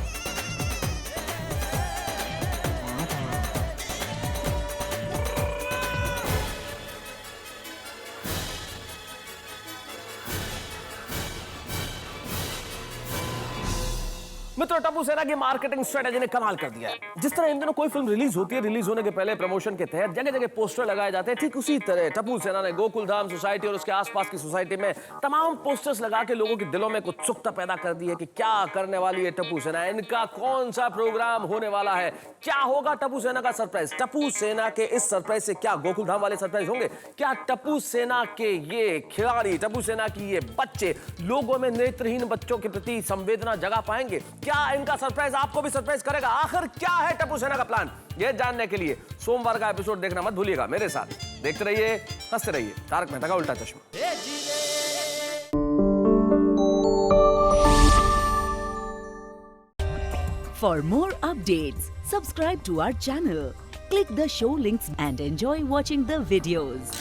मित्रों, टप्पू सेना की मार्केटिंग स्ट्रेटेजी ने कमाल कर दिया है। जिस तरह इन दिनों कोई फिल्म रिलीज होती है, रिलीज होने के पहले प्रमोशन के तहत जगह जगह पोस्टर लगाए जाते हैं, ठीक उसी तरह टप्पू सेना ने गोकुलधाम सोसाइटी और उसके आसपास की सोसाइटी में तमाम पोस्टर्स लगा के लोगों के दिलों में कुछ उत्सुकता पैदा कर दी है कि क्या करने वाली है टप्पू सेना, इनका कौन सा प्रोग्राम होने वाला है, क्या होगा टप्पू सेना का सरप्राइज। टप्पू सेना के इस सरप्राइज से क्या गोकुलधाम वाले सरप्राइज होंगे? क्या टप्पू सेना के ये खिलाड़ी, टप्पू सेना की ये बच्चे लोगों में नेत्रहीन बच्चों के प्रति संवेदना जगा पाएंगे? क्या इनका सरप्राइज आपको भी सरप्राइज करेगा? आखिर क्या है टप्पू सेना का प्लान? ये जानने के लिए सोमवार का एपिसोड देखना मत भूलिएगा मेरे साथ। देखते रहिए, हंसते रहिए। तारक मेहता का उल्टा चश्मा। For more updates, subscribe to our channel, click the show links and enjoy watching the videos.